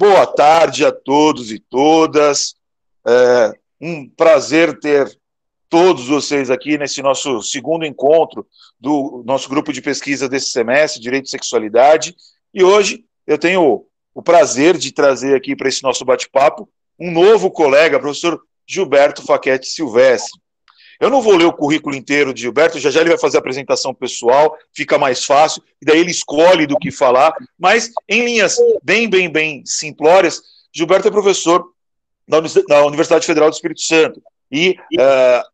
Boa tarde a todos e todas. Um prazer ter todos vocês aqui nesse nosso segundo encontro do nosso grupo de pesquisa desse semestre, Direito e Sexualidade. E hoje eu tenho o prazer de trazer aqui para esse nosso bate-papo um novo colega, professor Gilberto Facchetti Silvestre. Eu não vou ler o currículo inteiro de Gilberto, já ele vai fazer a apresentação pessoal, fica mais fácil, e daí ele escolhe do que falar, mas em linhas bem simplórias, Gilberto é professor na Universidade Federal do Espírito Santo, e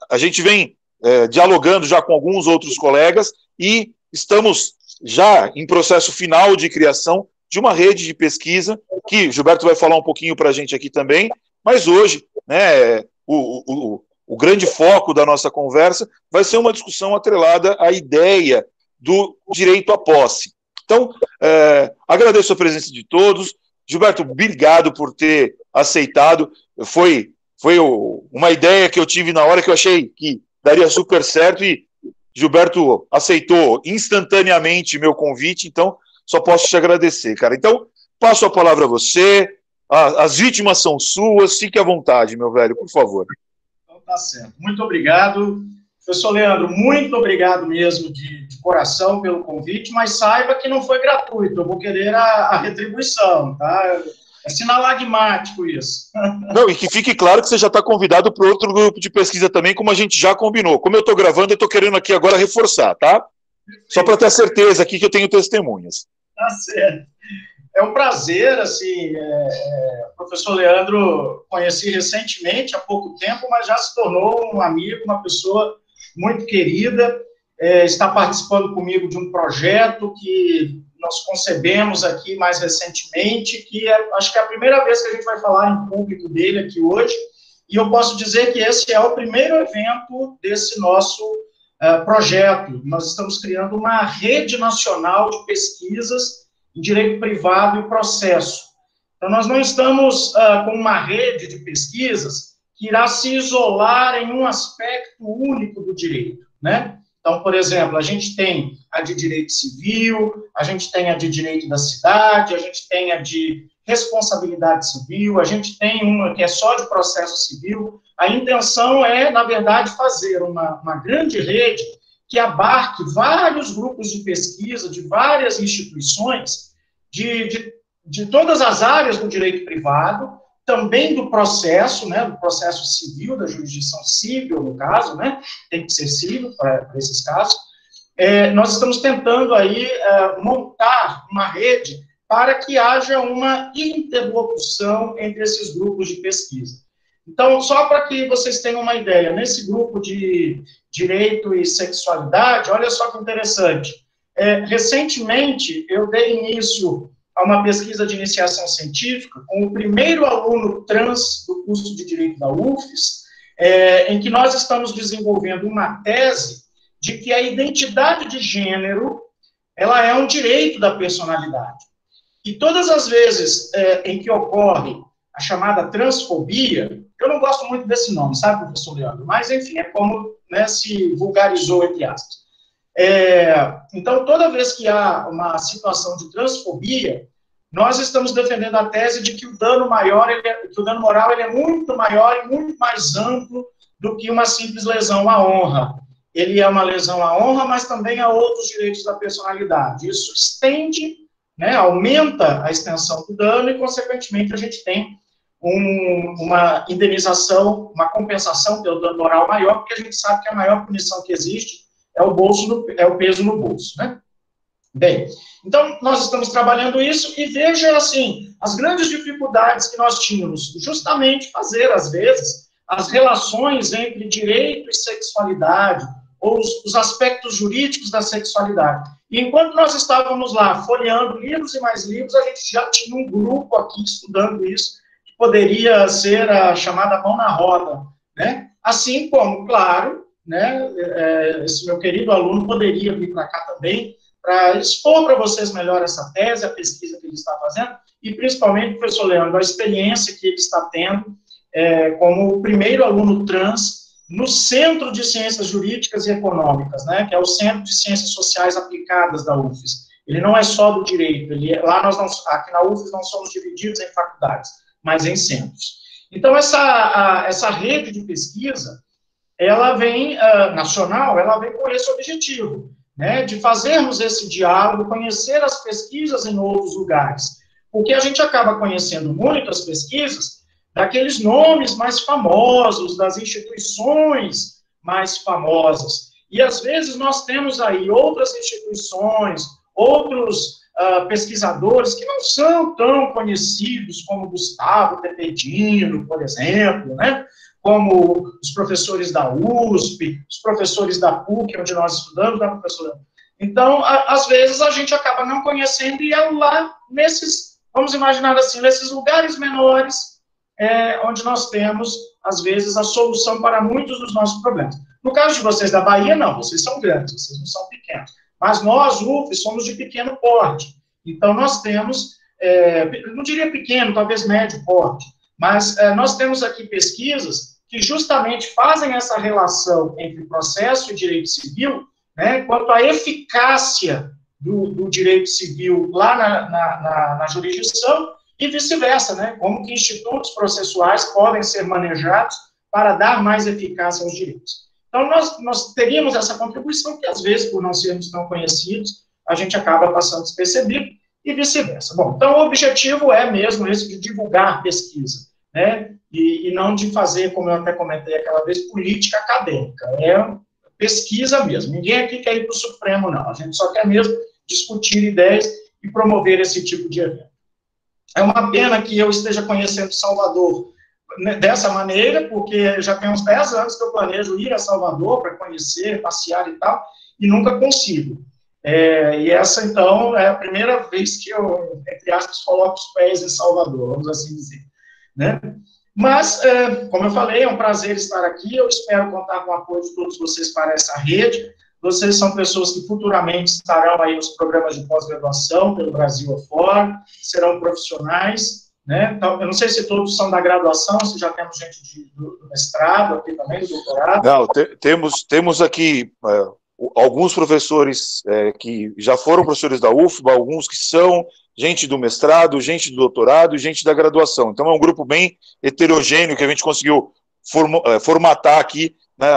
a gente vem dialogando já com alguns outros colegas, e estamos já em processo final de criação de uma rede de pesquisa, que Gilberto vai falar um pouquinho para a gente aqui também, mas hoje, né, o grande foco da nossa conversa vai ser uma discussão atrelada à ideia do direito à posse. Então, agradeço a presença de todos. Gilberto, obrigado por ter aceitado. Foi uma ideia que eu tive na hora que eu achei que daria super certo e Gilberto aceitou instantaneamente meu convite, então só posso te agradecer, cara. Então, passo a palavra a você. As vítimas são suas. Fique à vontade, meu velho, por favor. Tá certo. Muito obrigado. Professor Leandro, muito obrigado mesmo de coração pelo convite, mas saiba que não foi gratuito, eu vou querer a retribuição, tá? É sinalagmático isso. Não, e que fique claro que você já está convidado para outro grupo de pesquisa também, como a gente já combinou. Como eu estou gravando, eu estou querendo aqui agora reforçar, tá? Só para ter certeza aqui que eu tenho testemunhas. Tá certo. É um prazer, assim, o professor Leandro conheci recentemente, há pouco tempo, mas já se tornou um amigo, uma pessoa muito querida, está participando comigo de um projeto que nós concebemos aqui mais recentemente, que acho que é a primeira vez que a gente vai falar em público dele aqui hoje, e eu posso dizer que esse é o primeiro evento desse nosso projeto. Nós estamos criando uma rede nacional de pesquisas em direito privado e processo. Então, nós não estamos com uma rede de pesquisas que irá se isolar em um aspecto único do direito, né? Então, por exemplo, a gente tem a de direito civil, a gente tem a de direito da cidade, a gente tem a de responsabilidade civil, a gente tem uma que é só de processo civil. A intenção é, na verdade, fazer uma grande rede que abarque vários grupos de pesquisa de várias instituições de todas as áreas do direito privado, também do processo, né, do processo civil, da jurisdição civil, no caso, né, tem que ser civil para esses casos. Nós estamos tentando aí montar uma rede para que haja uma interlocução entre esses grupos de pesquisa. Então, só para que vocês tenham uma ideia, nesse grupo de direito e sexualidade, olha só que interessante, recentemente eu dei início a uma pesquisa de iniciação científica com o primeiro aluno trans do curso de Direito da UFES, em que nós estamos desenvolvendo uma tese de que a identidade de gênero, ela é um direito da personalidade. E todas as vezes em que ocorre a chamada transfobia, eu não gosto muito desse nome, sabe, professor Leandro? Mas, enfim, é como, né, se vulgarizou, entre aspas. Então, toda vez que há uma situação de transfobia, nós estamos defendendo a tese de que o dano maior, que o dano moral ele é muito maior e muito mais amplo do que uma simples lesão à honra. Ele é uma lesão à honra, mas também a outros direitos da personalidade. Isso estende, né, aumenta a extensão do dano e, consequentemente, a gente tem uma indenização, uma compensação pelo dano moral maior, porque a gente sabe que a maior punição que existe é o peso no bolso, né? Bem, então, nós estamos trabalhando isso e veja, assim, as grandes dificuldades que nós tínhamos, justamente fazer, às vezes, as relações entre direito e sexualidade, ou os aspectos jurídicos da sexualidade. E enquanto nós estávamos lá folheando livros e mais livros, a gente já tinha um grupo aqui estudando isso, que poderia ser a chamada mão na roda, né? Assim como, claro, né, esse meu querido aluno poderia vir para cá também, para expor para vocês melhor essa tese, a pesquisa que ele está fazendo, e principalmente, professor Leandro, a experiência que ele está tendo como o primeiro aluno trans no Centro de Ciências Jurídicas e Econômicas, né, que é o Centro de Ciências Sociais Aplicadas da UFES. Ele não é só do direito, lá aqui na UFES não somos divididos em faculdades, mas em centros. Então, essa rede de pesquisa, ela vem, nacional, ela vem com esse objetivo, né, de fazermos esse diálogo, conhecer as pesquisas em outros lugares, porque a gente acaba conhecendo muito as pesquisas daqueles nomes mais famosos, das instituições mais famosas, e às vezes nós temos aí outras instituições, outros pesquisadores que não são tão conhecidos como Gustavo Tepedino, por exemplo, né? Como os professores da USP, os professores da PUC, onde nós estudamos, da professora. Então, às vezes, a gente acaba não conhecendo, e é lá nesses, vamos imaginar assim, nesses lugares menores, onde nós temos, às vezes, a solução para muitos dos nossos problemas. No caso de vocês da Bahia, não, vocês são grandes, vocês não são pequenos. Mas nós, UF, somos de pequeno porte. Então, nós temos, não diria pequeno, talvez médio porte, mas nós temos aqui pesquisas que justamente fazem essa relação entre processo e direito civil, né, quanto à eficácia do direito civil lá na jurisdição e vice-versa, né, como que institutos processuais podem ser manejados para dar mais eficácia aos direitos. Então, nós teríamos essa contribuição que, às vezes, por não sermos tão conhecidos, a gente acaba passando despercebido e vice-versa. Bom, então, o objetivo é mesmo esse de divulgar pesquisa, né, e não de fazer, como eu até comentei aquela vez, política acadêmica, pesquisa mesmo. Ninguém aqui quer ir para o Supremo, não. A gente só quer mesmo discutir ideias e promover esse tipo de evento. É uma pena que eu esteja conhecendo Salvador dessa maneira, porque já tem uns 10 anos que eu planejo ir a Salvador para conhecer, passear e tal, e nunca consigo. E essa, então, é a primeira vez que eu, entre aspas, coloco os pés em Salvador, vamos assim dizer, né? Mas, como eu falei, é um prazer estar aqui, eu espero contar com o apoio de todos vocês para essa rede. Vocês são pessoas que futuramente estarão aí nos programas de pós-graduação pelo Brasil afora, serão profissionais, né? Então, eu não sei se todos são da graduação, se já temos gente do mestrado aqui também, do doutorado. Não, temos aqui alguns professores que já foram professores da UFBA, alguns que são gente do mestrado, gente do doutorado e gente da graduação. Então é um grupo bem heterogêneo que a gente conseguiu formatar aqui, né,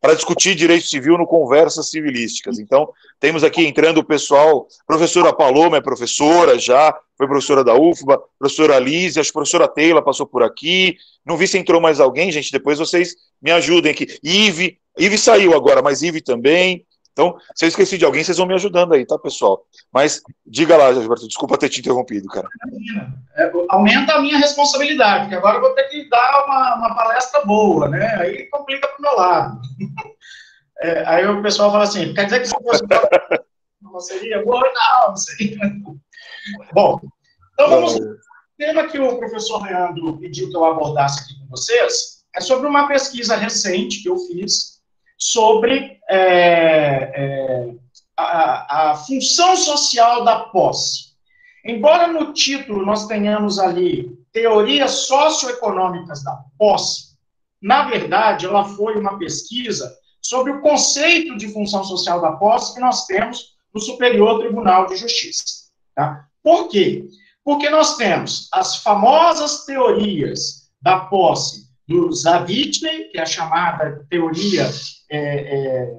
para discutir direito civil no Conversas Civilísticas. Então, temos aqui entrando o pessoal, professora Paloma é professora já, foi professora da UFBA, professora Lise, acho que a professora Teila passou por aqui, não vi se entrou mais alguém, gente, depois vocês me ajudem aqui. Ive saiu agora, mas Ive também. Então, se eu esqueci de alguém, vocês vão me ajudando aí, tá, pessoal? Mas diga lá, Gilberto, desculpa ter te interrompido, cara. Aumenta a minha responsabilidade, porque agora eu vou ter que dar uma palestra boa, né? Aí complica para o meu lado. Aí o pessoal fala assim, quer dizer que se fosse não seria boa? Não seria. Bom, então vamos lá. O tema que o professor Leandro pediu que eu abordasse aqui com vocês é sobre uma pesquisa recente que eu fiz sobre a função social da posse. Embora no título nós tenhamos ali teorias socioeconômicas da posse, na verdade, ela foi uma pesquisa sobre o conceito de função social da posse que nós temos no Superior Tribunal de Justiça. Tá? Por quê? Porque nós temos as famosas teorias da posse do Zavitny, que é a chamada teoria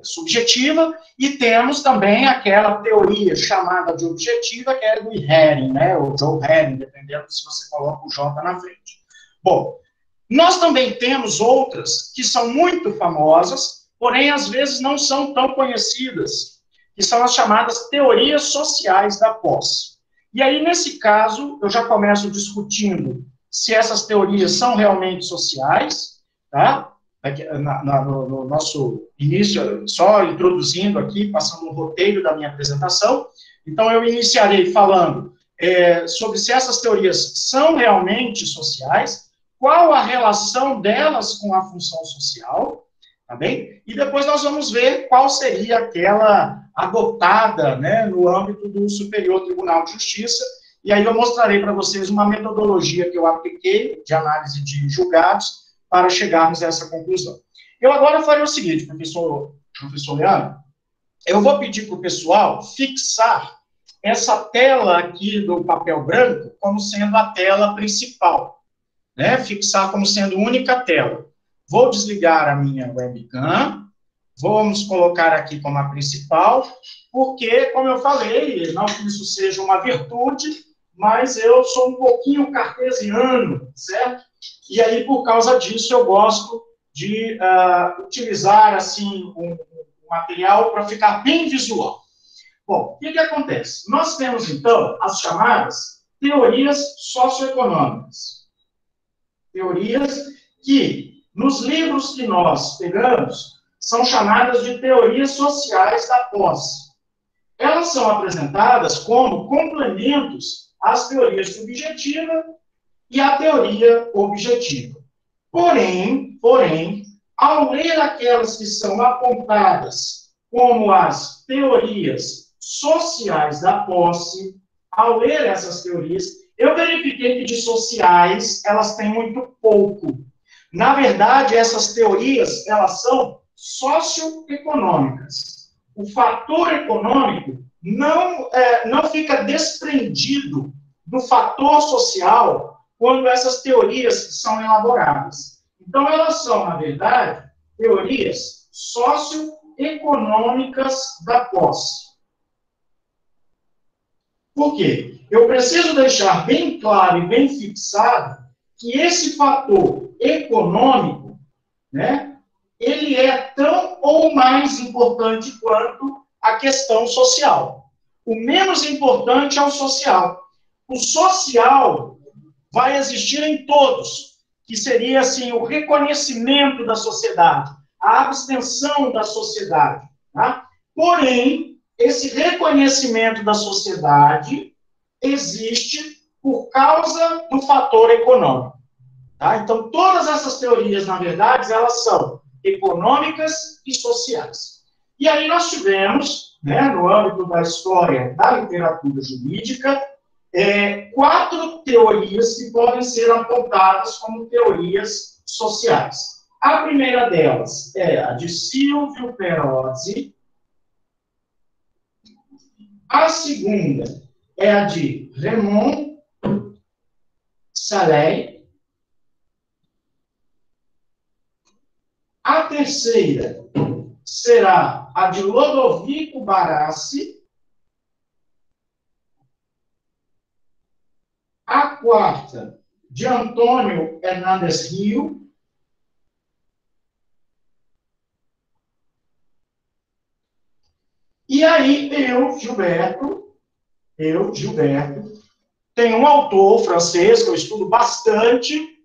subjetiva, e temos também aquela teoria chamada de objetiva, que é do Hering, né, ou Joe Hering, dependendo se você coloca o J na frente. Bom, nós também temos outras que são muito famosas, porém, às vezes, não são tão conhecidas, que são as chamadas teorias sociais da posse. E aí, nesse caso, eu já começo discutindo se essas teorias são realmente sociais, tá? No nosso início, só introduzindo aqui, passando o roteiro da minha apresentação. Então, eu iniciarei falando sobre se essas teorias são realmente sociais, qual a relação delas com a função social, tá bem? E depois nós vamos ver qual seria aquela adotada, né, no âmbito do Superior Tribunal de Justiça, e aí eu mostrarei para vocês uma metodologia que eu apliquei de análise de julgados para chegarmos a essa conclusão. Eu agora farei o seguinte, professor Leandro, eu vou pedir para o pessoal fixar essa tela aqui do papel branco como sendo a tela principal, né? Fixar como sendo única tela. Vou desligar a minha webcam, vamos colocar aqui como a principal, porque, como eu falei, não que isso seja uma virtude, mas eu sou um pouquinho cartesiano, certo? E aí, por causa disso, eu gosto de utilizar, assim, um material para ficar bem visual. Bom, o que acontece? Nós temos, então, as chamadas teorias socioeconômicas. Teorias que, nos livros que nós pegamos, são chamadas de teorias sociais da posse. Elas são apresentadas como complementos às teorias subjetiva e à teoria objetiva. Porém, ao ler aquelas que são apontadas como as teorias sociais da posse, ao ler essas teorias, eu verifiquei que de sociais elas têm muito pouco. Na verdade, essas teorias, elas são socioeconômicas. O fator econômico não fica desprendido do fator social quando essas teorias são elaboradas. Então, elas são, na verdade, teorias socioeconômicas da posse. Por quê? Eu preciso deixar bem claro e bem fixado que esse fator econômico, né, ele é tão ou mais importante quanto a questão social. O menos importante é o social. O social vai existir em todos, que seria assim o reconhecimento da sociedade, a abstenção da sociedade. Tá? Porém, esse reconhecimento da sociedade existe por causa do fator econômico. Tá? Então, todas essas teorias, na verdade, elas são econômicas e sociais. E aí nós tivemos, né, no âmbito da história da literatura jurídica, 4 teorias que podem ser apontadas como teorias sociais. A primeira delas é a de Silvio Perozzi. A segunda é a de Raymond Salley. A terceira será a de Lodovico Barassi. A quarta, de Antônio Hernandes Rio. E aí, eu, Gilberto, tenho um autor francês que eu estudo bastante,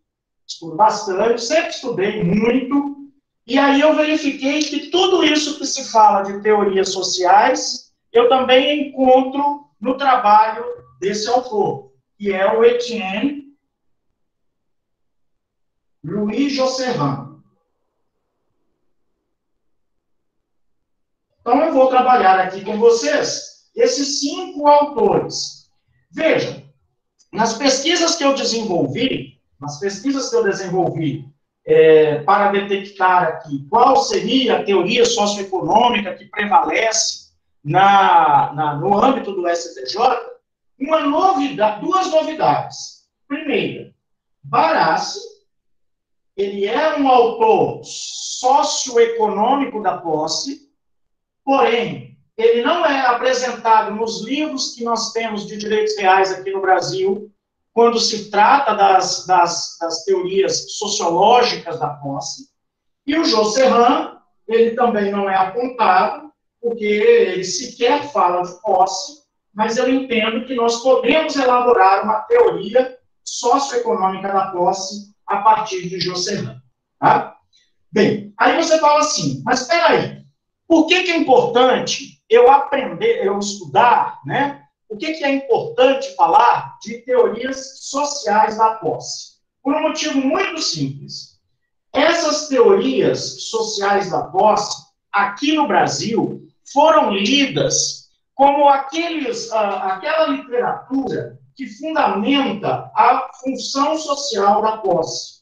sempre estudei muito, e aí eu verifiquei que tudo isso que se fala de teorias sociais, eu também encontro no trabalho desse autor, que é o Etienne Louis Josserand. Então, eu vou trabalhar aqui com vocês esses 5 autores. Vejam, nas pesquisas que eu desenvolvi, para detectar aqui qual seria a teoria socioeconômica que prevalece no âmbito do STJ, duas novidades. Primeira, Barassi, ele é um autor socioeconômico da posse, porém, ele não é apresentado nos livros que nós temos de direitos reais aqui no Brasil, quando se trata das teorias sociológicas da posse. E o Josserand, ele também não é apontado, porque ele sequer fala de posse, mas eu entendo que nós podemos elaborar uma teoria socioeconômica da posse a partir de Josserand. Tá? Bem, aí você fala assim, mas espera aí, por que é importante eu aprender, eu estudar, né? Por que é importante falar de teorias sociais da posse? Por um motivo muito simples. Essas teorias sociais da posse, aqui no Brasil, foram lidas como aquela literatura que fundamenta a função social da posse.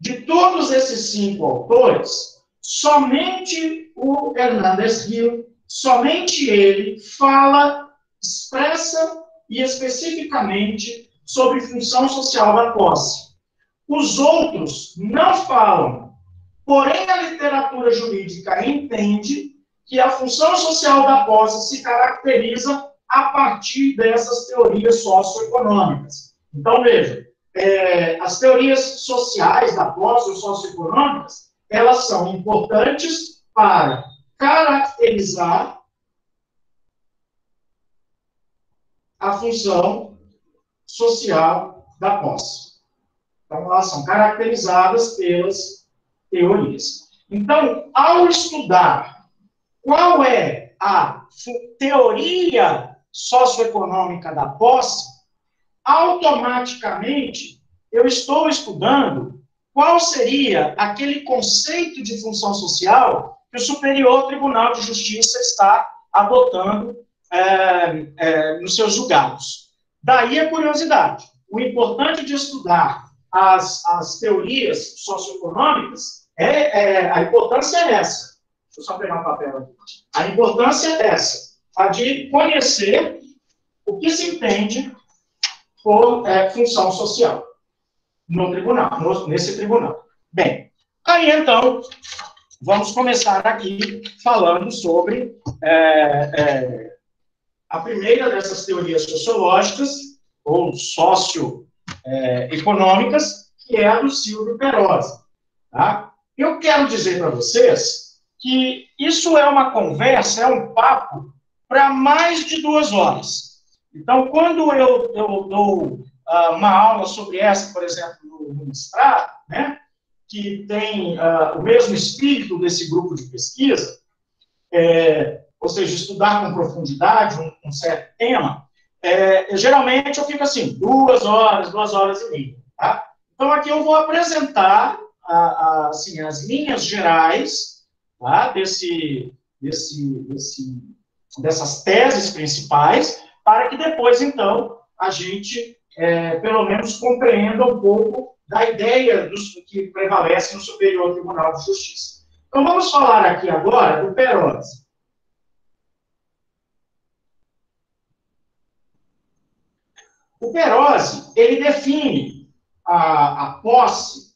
De todos esses 5 autores, somente o Hernández Gil, somente ele fala, expressa e especificamente sobre função social da posse. Os outros não falam, porém a literatura jurídica entende que a função social da posse se caracteriza a partir dessas teorias socioeconômicas. Então, veja, as teorias sociais da posse ou socioeconômicas, elas são importantes para caracterizar a função social da posse. Então, elas são caracterizadas pelas teorias. Então, ao estudar qual é a teoria socioeconômica da posse, automaticamente eu estou estudando qual seria aquele conceito de função social que o Superior Tribunal de Justiça está adotando nos seus julgados. Daí a curiosidade. O importante de estudar as teorias socioeconômicas, a importância é essa. Deixa eu só pegar um papel aqui. A importância é essa, a de conhecer o que se entende por função social no tribunal, nesse tribunal. Bem, aí então, vamos começar aqui falando sobre a primeira dessas teorias sociológicas, ou socioeconômicas, que é a do Silvio Perosi. Tá? Eu quero dizer para vocês que isso é uma conversa, é um papo para mais de 2 horas. Então, quando eu dou uma aula sobre essa, por exemplo, no mestrado, né, que tem o mesmo espírito desse grupo de pesquisa, ou seja, estudar com profundidade um certo tema, geralmente eu fico assim, 2 horas, 2 horas e meia. Tá? Então, aqui eu vou apresentar assim, as linhas gerais, tá, dessas teses principais, para que depois, então, a gente, pelo menos, compreenda um pouco da ideia que prevalece no Superior Tribunal de Justiça. Então, vamos falar aqui agora do Perosi. O Perosi, ele define a posse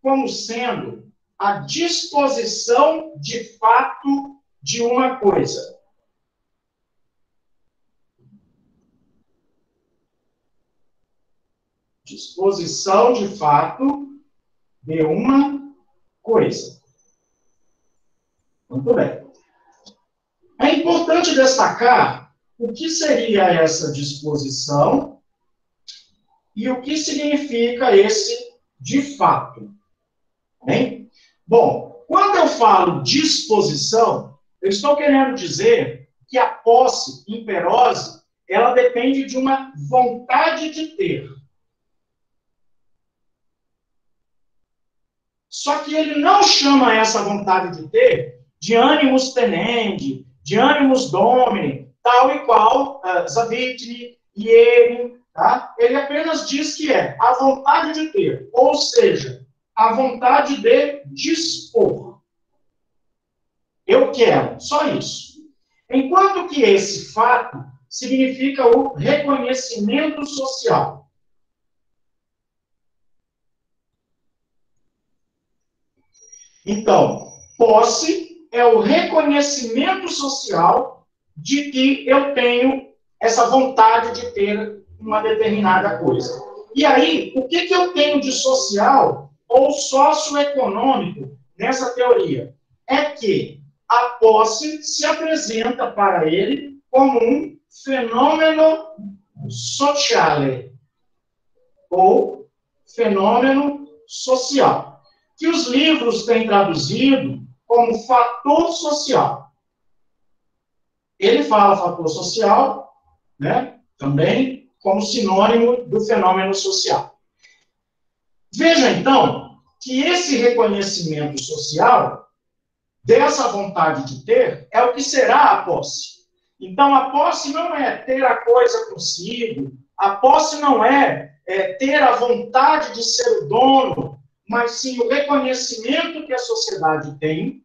como sendo a disposição de fato de uma coisa. Disposição de fato de uma coisa. Muito bem. É importante destacar o que seria essa disposição e o que significa esse de fato. Bem? Bom, quando eu falo disposição, eu estou querendo dizer que a posse em Perosi, ela depende de uma vontade de ter. Só que ele não chama essa vontade de ter de animus tenendi, de animus domini, tal e qual Zavitny, Ieri, tá? Ele apenas diz que é a vontade de ter, ou seja, a vontade de dispor. Eu quero, só isso. Enquanto que esse fato significa o reconhecimento social. Então, posse é o reconhecimento social de que eu tenho essa vontade de ter uma determinada coisa. E aí, o que eu tenho de social ou socioeconômico nessa teoria? É que a posse se apresenta para ele como um fenômeno sociale, ou fenômeno social, que os livros têm traduzido como fator social. Ele fala fator social, né, também como sinônimo do fenômeno social. Veja, então, que esse reconhecimento social, dessa vontade de ter, é o que será a posse. Então, a posse não é ter a coisa consigo, a posse não é ter a vontade de ser o dono, mas sim o reconhecimento que a sociedade tem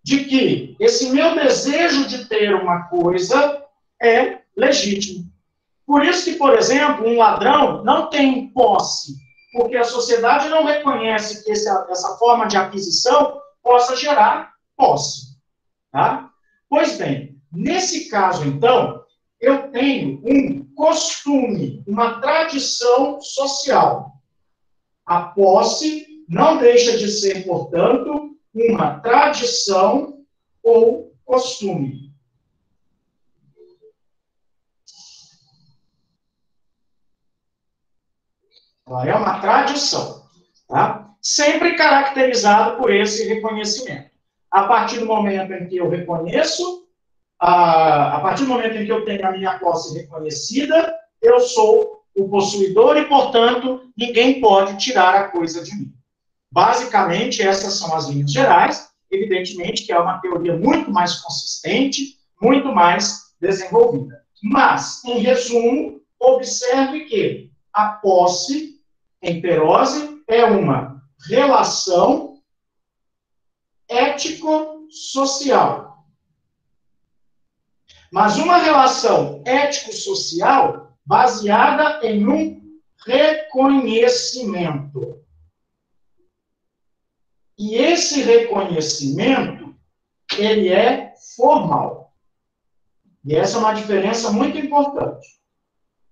de que esse meu desejo de ter uma coisa é legítimo. Por isso que, por exemplo, um ladrão não tem posse, porque a sociedade não reconhece que essa forma de aquisição possa gerar posse. Tá? Pois bem, nesse caso, então, eu tenho um costume, uma tradição social. A posse não deixa de ser, portanto, uma tradição ou costume. Ela é uma tradição, tá? Sempre caracterizado por esse reconhecimento. A partir do momento em que eu reconheço, a partir do momento em que eu tenho a minha posse reconhecida, eu sou o possuidor e, portanto, ninguém pode tirar a coisa de mim. Basicamente, essas são as linhas gerais. Evidentemente que é uma teoria muito mais consistente, muito mais desenvolvida. Mas, em resumo, observe que a posse, em Perose, é uma relação ético-social. Mas uma relação ético-social baseada em um reconhecimento. E esse reconhecimento, ele é formal. E essa é uma diferença muito importante.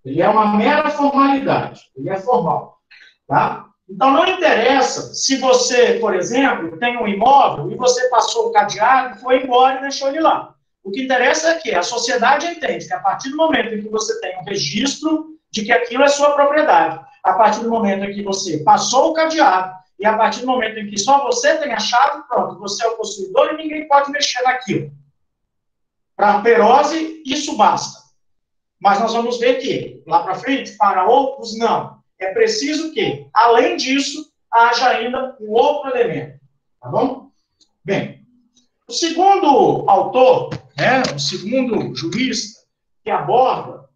Ele é uma mera formalidade, ele é formal. Tá? Então, não interessa se você, por exemplo, tem um imóvel e você passou o cadeado, foi embora e deixou ele lá. O que interessa é que a sociedade entende que a partir do momento em que você tem um registro de que aquilo é sua propriedade, a partir do momento em que você passou o cadeado, e a partir do momento em que só você tem a chave, pronto, você é o possuidor e ninguém pode mexer naquilo. Para Perose, isso basta. Mas nós vamos ver que, lá para frente, para outros, não. É preciso que, além disso, haja ainda um outro elemento. Tá bom? Bem, o segundo autor, o segundo jurista que aborda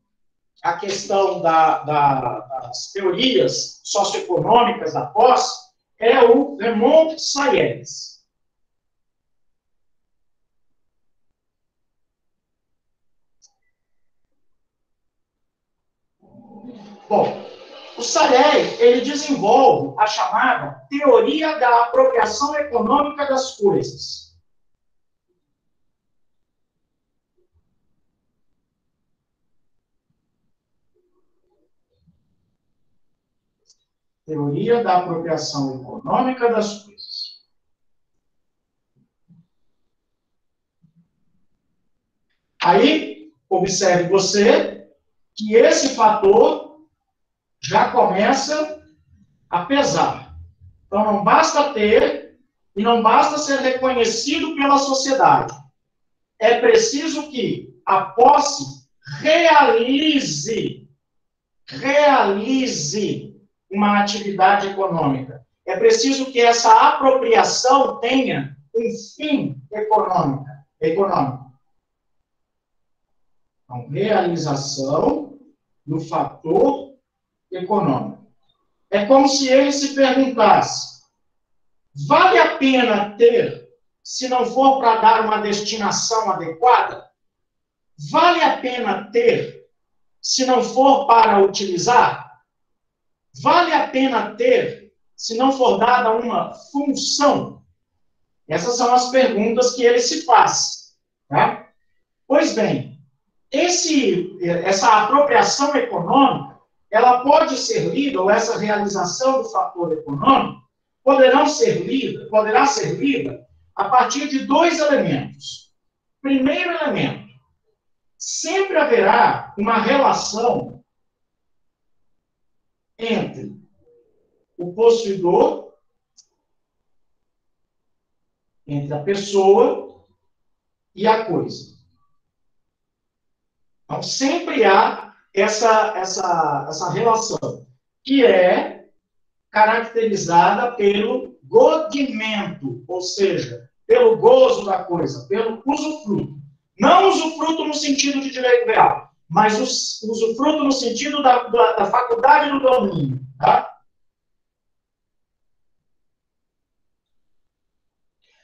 a questão das teorias socioeconômicas da posse é o Raymond Sayers. Bom, o Sayers, ele desenvolve a chamada teoria da apropriação econômica das coisas. Teoria da apropriação econômica das coisas. Aí, observe você que esse fator já começa a pesar. Então, não basta ter e não basta ser reconhecido pela sociedade. É preciso que a posse realize uma atividade econômica. É preciso que essa apropriação tenha um fim econômico. Então, realização do fator econômico. É como se ele se perguntasse: vale a pena ter, se não for para dar uma destinação adequada? Vale a pena ter, se não for para utilizar? Vale a pena ter, se não for dada uma função? Essas são as perguntas que ele se faz. Tá? Pois bem, essa apropriação econômica, ela pode ser lida, ou essa realização do fator econômico, poderá ser lida a partir de dois elementos. Primeiro elemento, sempre haverá uma relação entre o possuidor, entre a pessoa e a coisa. Então, sempre há essa relação, que é caracterizada pelo godimento, ou seja, pelo gozo da coisa, pelo usufruto. Não usufruto no sentido de direito real, mas usufruto no sentido da faculdade do domínio. Tá?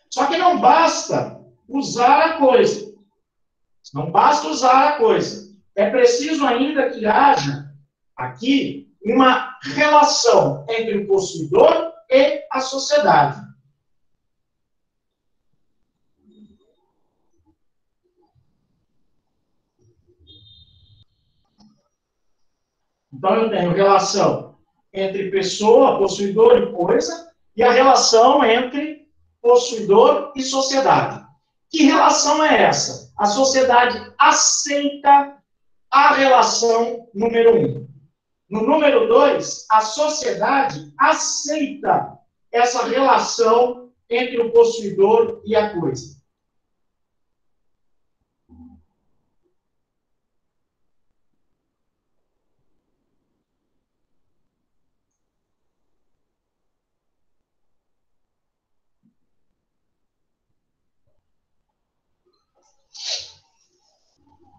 Só que não basta usar a coisa. Não basta usar a coisa. É preciso ainda que haja aqui uma relação entre o possuidor e a sociedade. Então, eu tenho relação entre pessoa, possuidor e coisa, e a relação entre possuidor e sociedade. Que relação é essa? A sociedade aceita a relação número 1. No número 2, a sociedade aceita essa relação entre o possuidor e a coisa.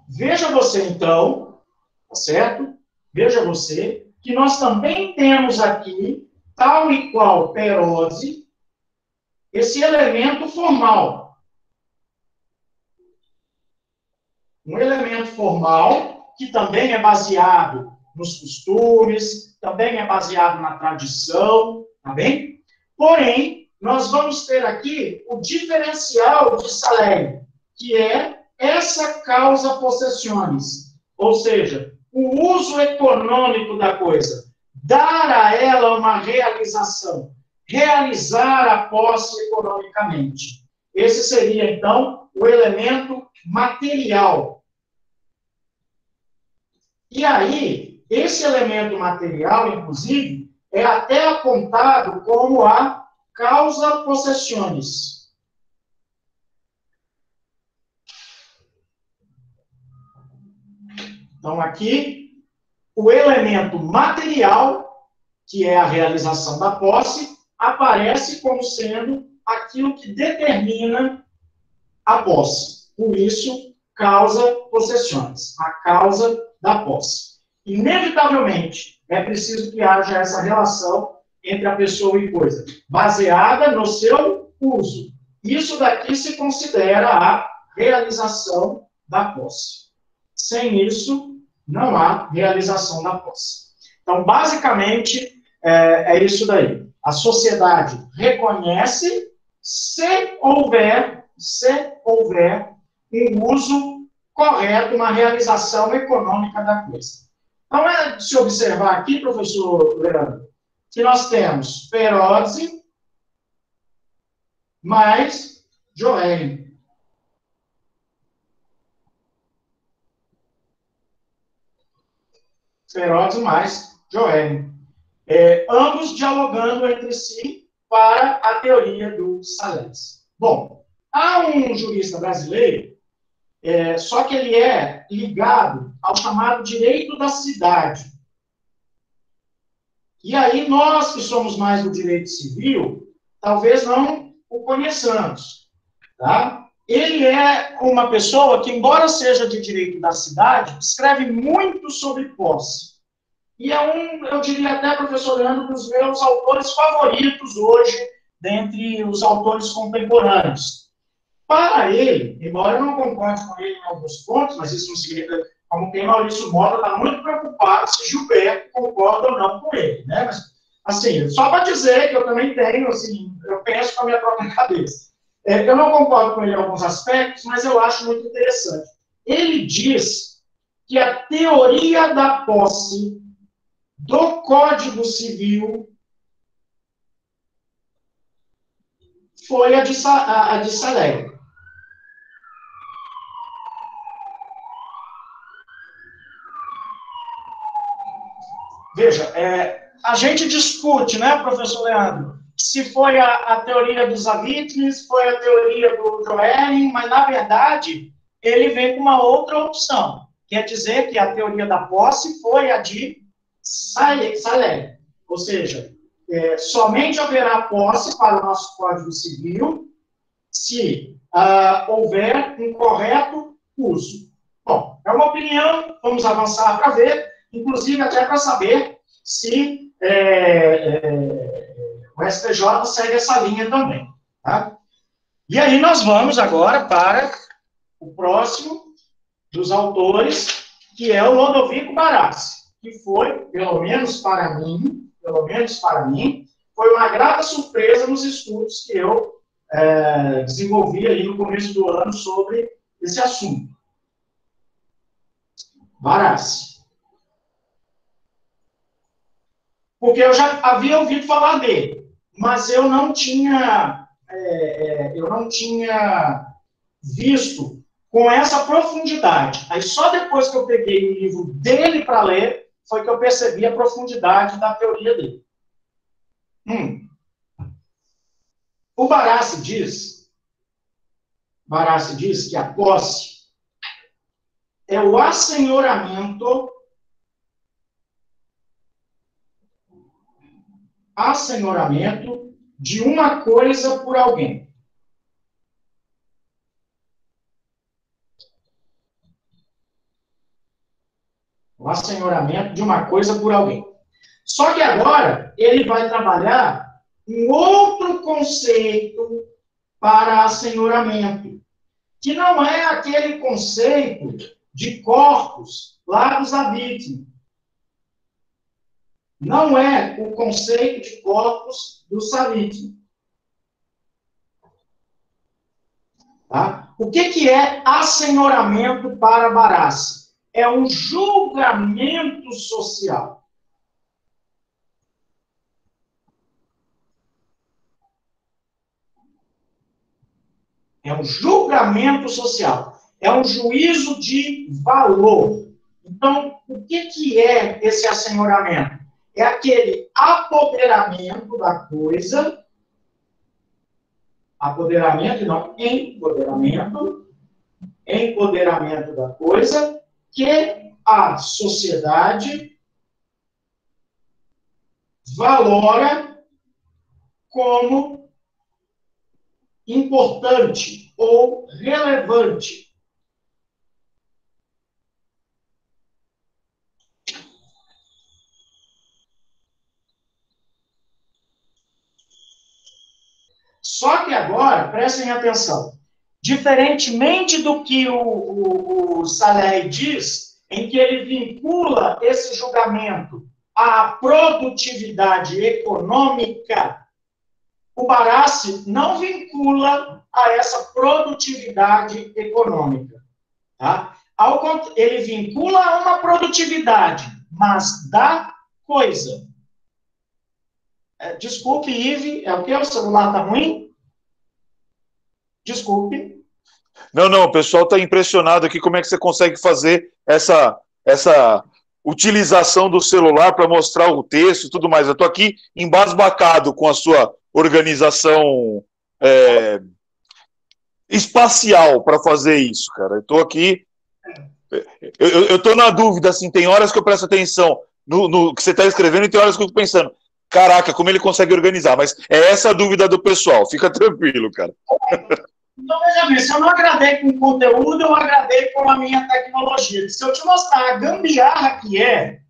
Veja você, então, tá certo? Veja você que nós também temos aqui, tal e qual Perose, esse elemento formal. Um elemento formal que também é baseado nos costumes, também é baseado na tradição, tá bem? Porém, nós vamos ter aqui o diferencial de Saleri, que é essa causa possessiones, ou seja, o uso econômico da coisa, dar a ela uma realização, realizar a posse economicamente. Esse seria, então, o elemento material. E aí, esse elemento material, inclusive, é até apontado como a causa possessiones. Então, aqui, o elemento material, que é a realização da posse, aparece como sendo aquilo que determina a posse. Por isso, causa possessiones, a causa da posse. Inevitavelmente, é preciso que haja essa relação entre a pessoa e coisa, baseada no seu uso. Isso daqui se considera a realização da posse. Sem isso, não há realização da posse. Então, basicamente, é isso daí. A sociedade reconhece se houver um uso correto, uma realização econômica da coisa. Então, é de se observar aqui, professor Leandro, que nós temos Perose mais Joelho. Perose mais Joelho. Ambos dialogando entre si para a teoria do Salles. Bom, há um jurista brasileiro, só que ele é ligado ao chamado direito da cidade. E aí nós, que somos mais do direito civil, talvez não o conheçamos. Tá? Ele é uma pessoa que, embora seja de direito da cidade, escreve muito sobre posse. E eu diria até, professor Leandro, dos meus autores favoritos hoje, dentre os autores contemporâneos. Para ele, embora eu não concorde com ele em alguns pontos, mas isso não significa, como tem Maurício Mota, está muito preocupado se Gilberto concorda ou não com ele, né? Mas, assim, só para dizer que eu também tenho, assim, eu penso com a minha própria cabeça. Eu não concordo com ele em alguns aspectos, mas eu acho muito interessante. Ele diz que a teoria da posse do Código Civil foi a de Saleri. Veja, a gente discute, né, professor Leandro, se foi a teoria dos Zavitnes, foi a teoria do Joelling, mas, na verdade, ele vem com uma outra opção. Quer dizer que a teoria da posse foi a de Saleri. Ou seja, somente haverá posse para o nosso Código Civil se houver um correto uso. Bom, é uma opinião, vamos avançar para ver, inclusive até para saber se o STJ segue essa linha também. Tá? E aí nós vamos agora para o próximo dos autores, que é o Lodovico Barassi, que foi, pelo menos para mim, foi uma grata surpresa nos estudos que eu desenvolvi aí no começo do ano sobre esse assunto. Barassi. Porque eu já havia ouvido falar dele, mas eu não tinha visto com essa profundidade. Aí só depois que eu peguei o livro dele para ler, foi que eu percebi a profundidade da teoria dele. O Barassi diz que a posse é o assenhoramento de uma coisa por alguém. O assenhoramento de uma coisa por alguém. Só que agora ele vai trabalhar um outro conceito para assenhoramento, que não é aquele conceito de corpos lá dos Abit. Não é o conceito de corpos do Sarit. Tá? O que é assenhoramento para Barassi? É um julgamento social. É um julgamento social. É um juízo de valor. Então, o que é esse assenhoramento? É aquele apoderamento da coisa, apoderamento e não empoderamento da coisa, que a sociedade valora como importante ou relevante. Só que agora, prestem atenção, diferentemente do que o Saleh diz, em que ele vincula esse julgamento à produtividade econômica, o Barassi não vincula a essa produtividade econômica. Tá? Ele vincula a uma produtividade, mas da coisa. Desculpe, Ive, é o que? O celular está ruim? Desculpe. Não, o pessoal está impressionado aqui como é que você consegue fazer essa utilização do celular para mostrar o texto e tudo mais. Eu estou aqui embasbacado com a sua organização espacial para fazer isso, cara. Eu estou aqui... Eu estou na dúvida, assim, tem horas que eu presto atenção no que você está escrevendo e tem horas que eu fico pensando, caraca, como ele consegue organizar? Mas é essa a dúvida do pessoal, fica tranquilo, cara. Então, veja bem, se eu não agradei com o conteúdo, eu agradei com a minha tecnologia. Se eu te mostrar a gambiarra que é,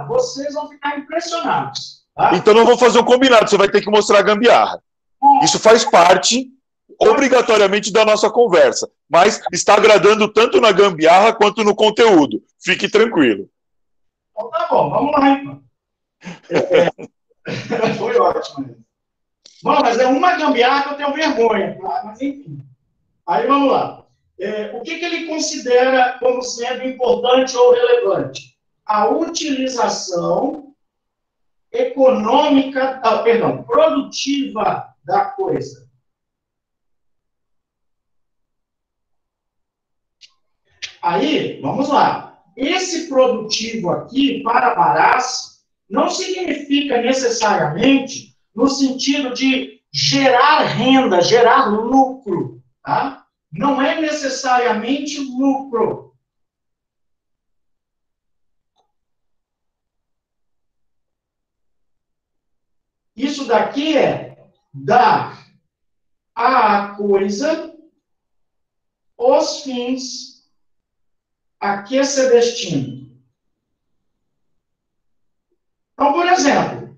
vocês vão ficar impressionados. Tá? Então não vou fazer um combinado, você vai ter que mostrar a gambiarra. Isso faz parte, obrigatoriamente, da nossa conversa. Mas está agradando tanto na gambiarra quanto no conteúdo. Fique tranquilo. Então tá bom, vamos lá, então. Foi ótimo. Bom, mas é uma gambiarra que eu tenho vergonha, mas enfim. Aí vamos lá. O que ele considera como sendo importante ou relevante? A utilização produtiva da coisa. Aí, vamos lá. Esse produtivo aqui, para Barassi, não significa necessariamente no sentido de gerar renda, gerar lucro, tá? Não é necessariamente lucro. Isso daqui é dar à coisa os fins a que se destina. Então, por exemplo,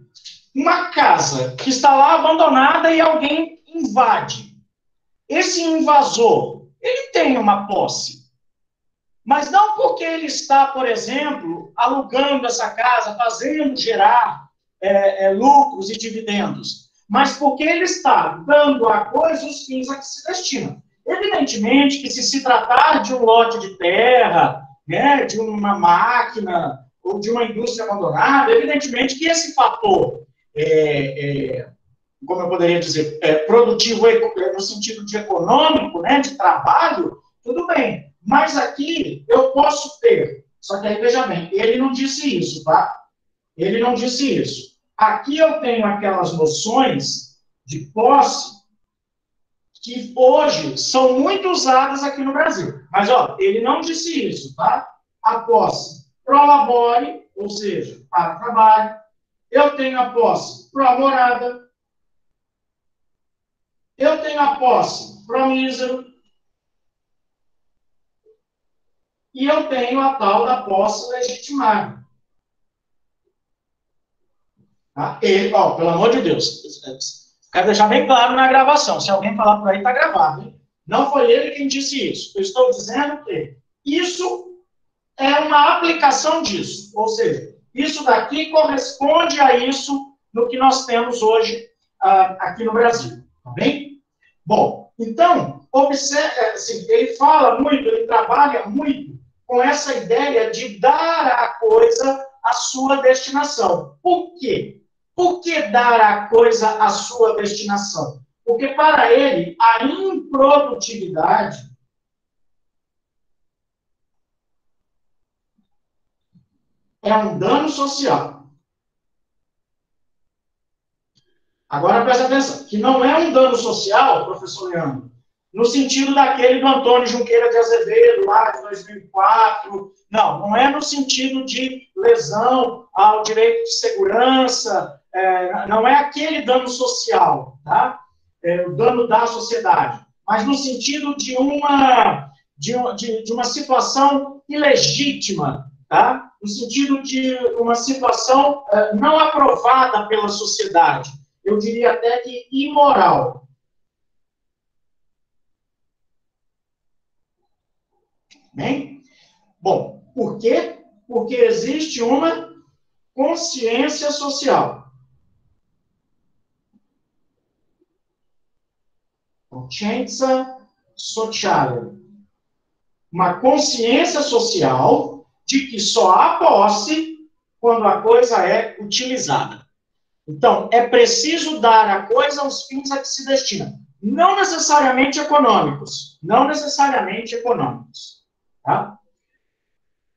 uma casa que está lá abandonada e alguém invade. Esse invasor, ele tem uma posse. Mas não porque ele está, por exemplo, alugando essa casa, fazendo gerar lucros e dividendos, mas porque ele está dando à coisa os fins a que se destina. Evidentemente que se tratar de um lote de terra, né, de uma máquina ou de uma indústria abandonada, evidentemente que esse fator, como eu poderia dizer, produtivo no sentido de econômico, né, de trabalho, tudo bem. Mas aqui eu posso ter, só que aí veja bem, ele não disse isso, tá? Ele não disse isso. Aqui eu tenho aquelas noções de posse que hoje são muito usadas aqui no Brasil. Mas, ó, ele não disse isso, tá? A posse pro labore, ou seja, para trabalho. Eu tenho a posse pro morada. Eu tenho a posse pro mísero. E eu tenho a tal da posse legitimada. Tá? Ele, ó, pelo amor de Deus, quero deixar bem claro na gravação. Se alguém falar por aí, está gravado. Hein? Não foi ele quem disse isso. Eu estou dizendo que isso é uma aplicação disso. Ou seja, isso daqui corresponde a isso no que nós temos hoje aqui no Brasil. Tá bem? Bom, então, observe, assim, ele fala muito, ele trabalha muito com essa ideia de dar à coisa a sua destinação. Por quê? Por que dar à coisa a sua destinação? Porque para ele, a improdutividade é um dano social. Agora presta atenção, que não é um dano social, professor Leandro, no sentido daquele do Antônio Junqueira de Azevedo, lá de 2004. Não é no sentido de lesão ao direito de segurança, não é aquele dano social, tá? O dano da sociedade, mas no sentido de uma situação ilegítima, tá? No sentido de uma situação não aprovada pela sociedade. Eu diria até que imoral. Bem? Bom, por quê? Porque existe uma consciência social. Consciência social. Uma consciência social de que só há posse quando a coisa é utilizada. Então, é preciso dar à coisa os fins a que se destina. Não necessariamente econômicos. Não necessariamente econômicos. Tá?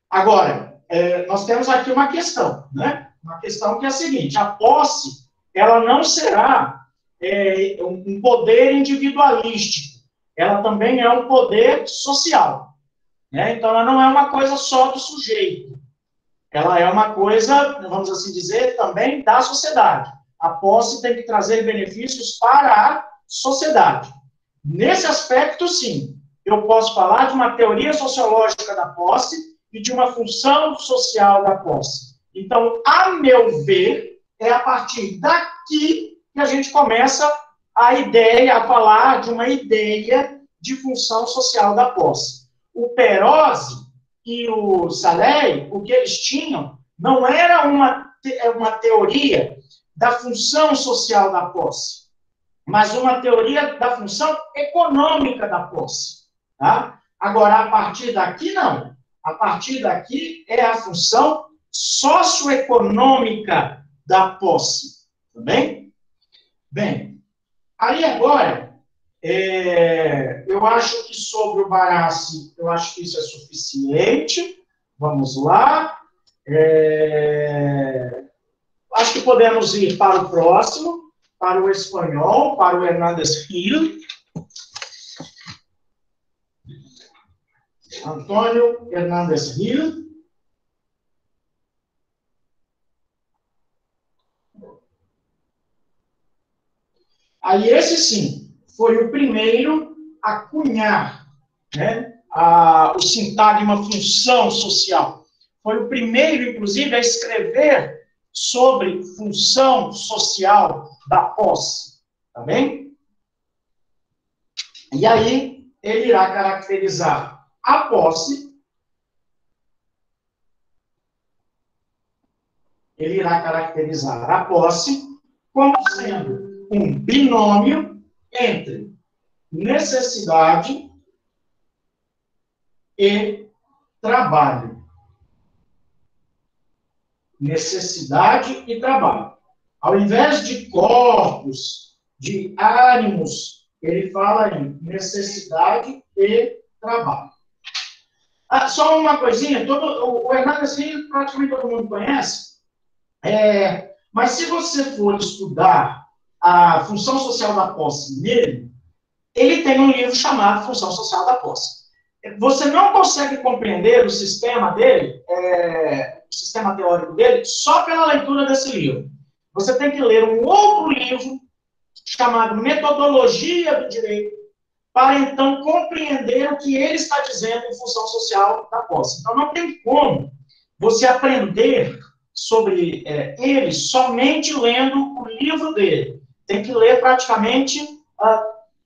Agora, nós temos aqui uma questão, né? Uma questão que é a seguinte: a posse, ela não será um poder individualístico, ela também é um poder social, né? Então, ela não é uma coisa só do sujeito, ela é uma coisa, vamos assim dizer, também da sociedade. A posse tem que trazer benefícios para a sociedade. Nesse aspecto, sim, eu posso falar de uma teoria sociológica da posse e de uma função social da posse. Então, a meu ver, é a partir daqui que a gente começa a falar de uma ideia de função social da posse. O Perozzi e o Salehi, o que eles tinham, não era uma teoria da função social da posse, mas uma teoria da função econômica da posse. Tá? Agora, a partir daqui, não. A partir daqui é a função socioeconômica da posse. Tá bem? Bem, aí agora, eu acho que sobre o Barassi, eu acho que isso é suficiente. Vamos lá. Acho que podemos ir para o próximo, para o espanhol, para o Hernández Gil. Antônio Hernández Gil. Aí esse sim, foi o primeiro a cunhar, né, o sintagma função social. Foi o primeiro, inclusive, a escrever sobre função social da posse. Tá bem? E aí, ele irá caracterizar a posse, como sendo um binômio entre necessidade e trabalho. Necessidade e trabalho. Ao invés de corpos, de ânimos, ele fala em necessidade e trabalho. Só uma coisinha, o Hernandes Rio praticamente todo mundo conhece, mas se você for estudar a função social da posse nele, ele tem um livro chamado Função Social da Posse. Você não consegue compreender o sistema dele, o sistema teórico dele, só pela leitura desse livro. Você tem que ler um outro livro chamado Metodologia do Direito, para então compreender o que ele está dizendo em função social da posse. Então, não tem como você aprender sobre ele somente lendo o livro dele. Tem que ler praticamente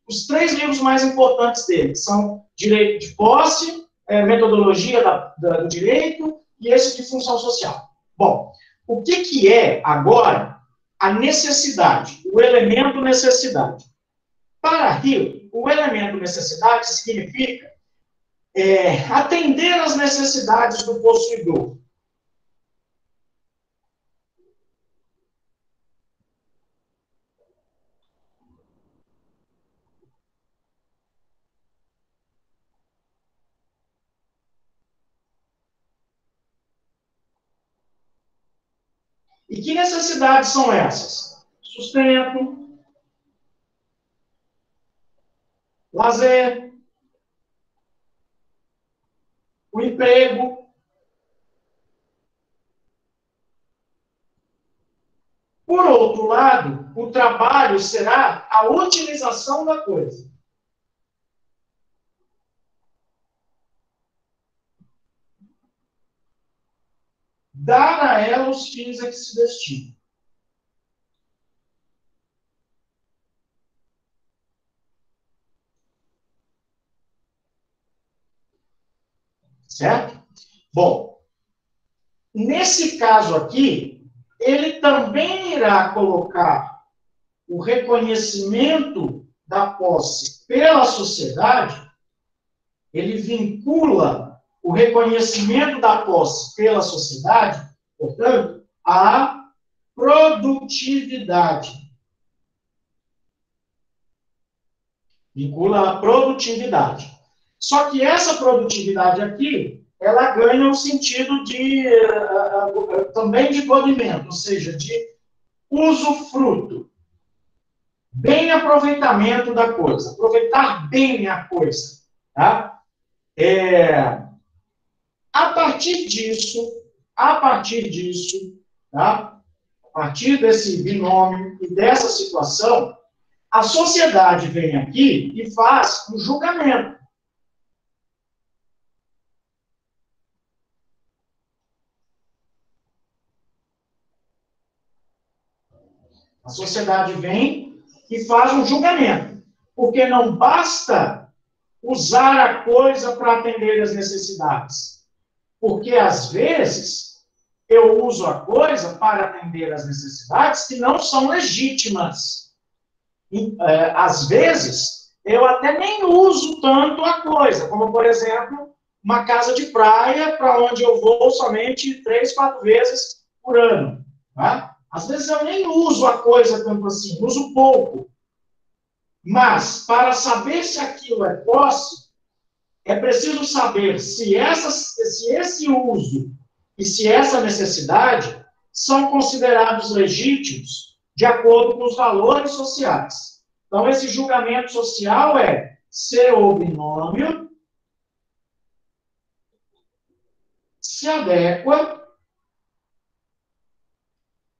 os 3 livros mais importantes dele, que são Direito de Posse, Metodologia do Direito e esse de Função Social. Bom, o que é agora a necessidade, o elemento necessidade? Para Hill, o elemento necessidade significa atender às necessidades do possuidor. E que necessidades são essas? Sustento, lazer, o emprego. Por outro lado, o trabalho será a utilização da coisa. Dar a ela os fins a que se destina. Certo? Bom, nesse caso aqui, ele também irá colocar o reconhecimento da posse pela sociedade, ele vincula o reconhecimento da posse pela sociedade, portanto, à produtividade. Vincula a produtividade. Só que essa produtividade aqui, ela ganha o sentido de também de godimento, ou seja, de usufruto. Bem aproveitamento da coisa. Aproveitar bem a coisa. Tá? A partir disso, tá? A partir desse binômio e dessa situação, a sociedade vem aqui e faz um julgamento. A sociedade vem e faz um julgamento. Porque não basta usar a coisa para atender às necessidades. Porque, às vezes, eu uso a coisa para atender às necessidades que não são legítimas. E, às vezes, eu até nem uso tanto a coisa, como, por exemplo, uma casa de praia para onde eu vou somente 3, 4 vezes por ano. Tá? Às vezes eu nem uso a coisa tanto assim, uso pouco. Mas, para saber se aquilo é posse, é preciso saber se esse uso e se essa necessidade são considerados legítimos de acordo com os valores sociais. Então, esse julgamento social é se o binômio se adequa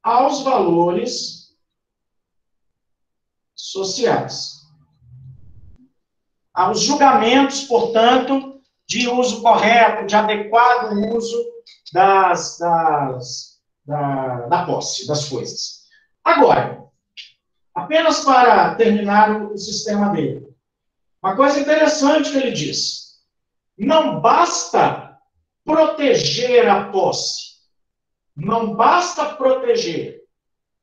aos valores sociais. Aos julgamentos, portanto, de uso correto, de adequado uso da posse, das coisas. Agora, apenas para terminar o sistema dele. Uma coisa interessante que ele diz: não basta proteger a posse, não basta proteger,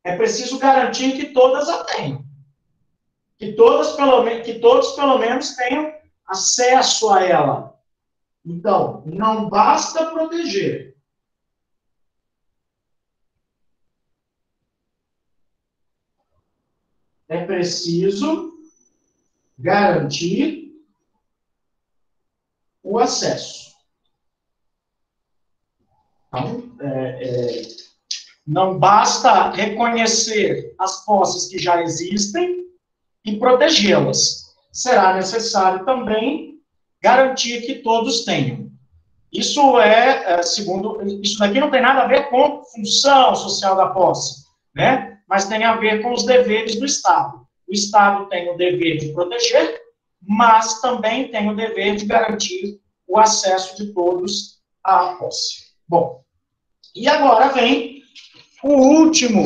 é preciso garantir que todas a tenham, que todos pelo menos tenham acesso a ela. Então, não basta proteger. É preciso garantir o acesso. Então, não basta reconhecer as posses que já existem e protegê-las. Será necessário também garantir que todos tenham. Isso isso daqui não tem nada a ver com função social da posse, né? Mas tem a ver com os deveres do Estado. O Estado tem o dever de proteger, mas também tem o dever de garantir o acesso de todos à posse. Bom, e agora vem o último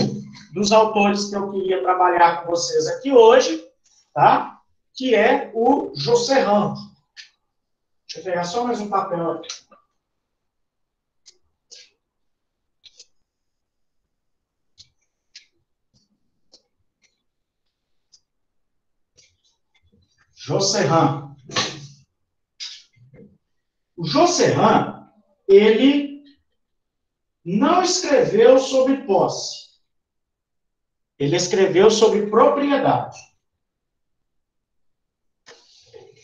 dos autores que eu queria trabalhar com vocês aqui hoje, tá? Que é o Josserand. Deixa eu pegar só mais um papel aqui. Josserand. O Josserand, ele não escreveu sobre posse. Ele escreveu sobre propriedade.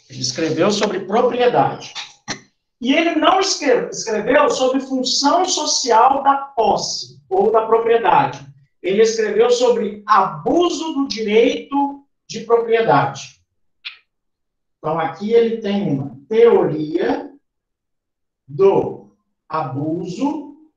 Ele escreveu sobre propriedade. E ele não escreveu sobre função social da posse ou da propriedade. Ele escreveu sobre abuso do direito de propriedade. Então, aqui ele tem uma teoria do abuso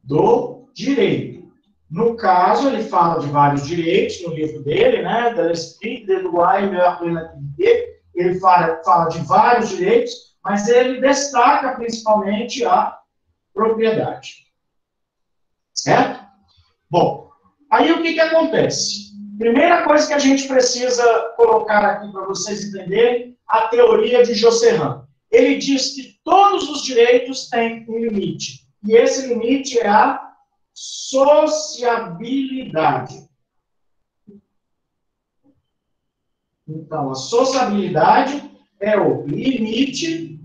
do direito. No caso, ele fala de vários direitos no livro dele, né? De l'esprit des droits et de la relativité. Ele fala de vários direitos, mas ele destaca principalmente a propriedade. Certo? Bom, aí o que acontece? Primeira coisa que a gente precisa colocar aqui para vocês entenderem, a teoria de Josserand. Ele diz que todos os direitos têm um limite. E esse limite é a sociabilidade. Então, a sociabilidade é o limite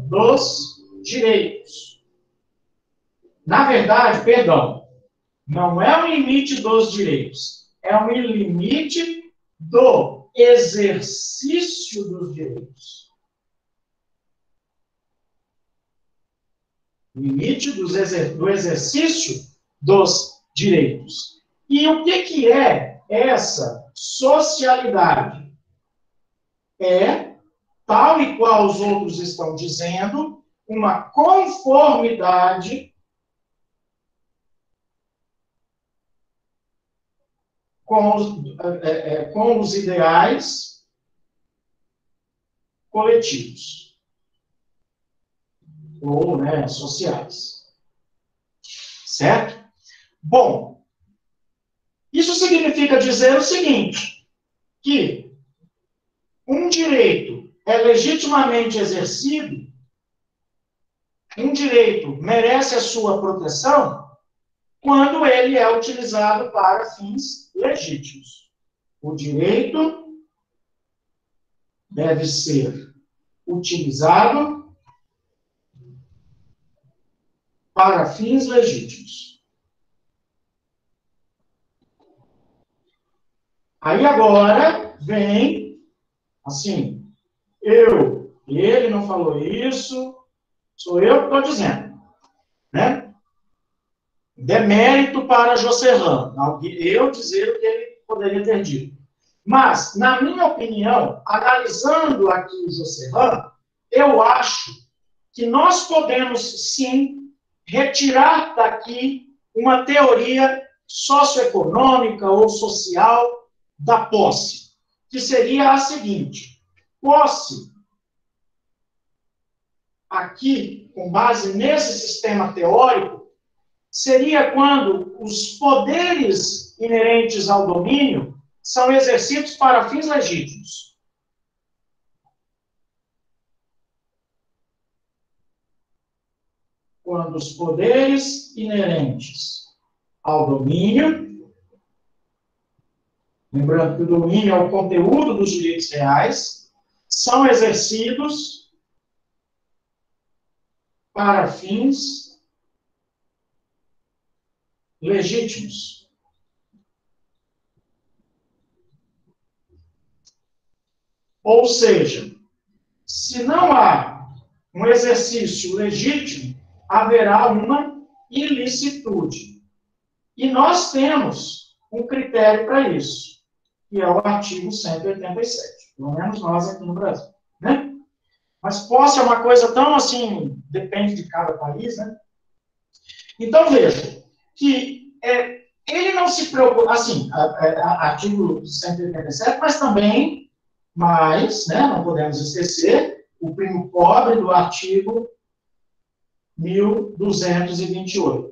dos direitos. Na verdade, perdão, não é um limite dos direitos, é um limite do exercício dos direitos. Limite do exercício dos direitos. E o que é essa socialidade? É, tal e qual os outros estão dizendo, uma conformidade com os ideais coletivos ou, né, sociais. Certo? Bom, isso significa dizer o seguinte, que um direito é legitimamente exercido, um direito merece a sua proteção quando ele é utilizado para fins legítimos. O direito deve ser utilizado para fins legítimos. Aí agora vem, assim, ele não falou isso, sou eu que estou dizendo, né? Demérito para Josserand, eu dizer o que ele poderia ter dito. Mas, na minha opinião, analisando aqui o Josserand, eu acho que nós podemos, sim, retirar daqui uma teoria socioeconômica ou social da posse, que seria a seguinte: posse, aqui, com base nesse sistema teórico, seria quando os poderes inerentes ao domínio são exercidos para fins legítimos. Quando os poderes inerentes ao domínio, lembrando que o domínio é o conteúdo dos direitos reais, são exercidos para fins legítimos. Ou seja, se não há um exercício legítimo, haverá uma ilicitude. E nós temos um critério para isso, que é o artigo 187, pelo menos nós aqui no Brasil, né? Mas posse é uma coisa tão assim, depende de cada país, né? Então, veja, que ele não se preocupa, assim, artigo 187, mas também, né, não podemos esquecer, o primo pobre do artigo 1228.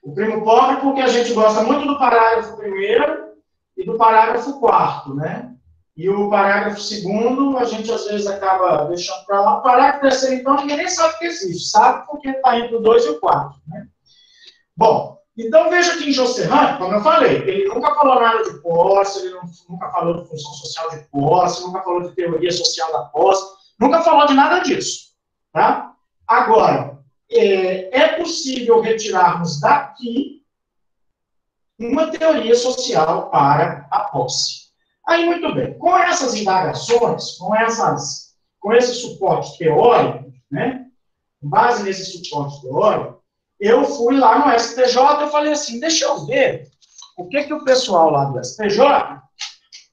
O primo pobre, porque a gente gosta muito do parágrafo 1º e do parágrafo 4º, né? E o parágrafo 2º, a gente às vezes acaba deixando para lá. O parágrafo 3º, então, ninguém nem sabe que existe, sabe porque está entre o 2 e o 4, né? Bom, então veja que em Josserand, como eu falei, ele nunca falou nada de posse, ele nunca falou de função social de posse, nunca falou de teoria social da posse, nunca falou de nada disso, tá? Agora, é possível retirarmos daqui uma teoria social para a posse. Aí, muito bem, com essas indagações, com esse suporte teórico, né, com base nesse suporte teórico, eu fui lá no STJ e falei assim, deixa eu ver o que o pessoal lá do STJ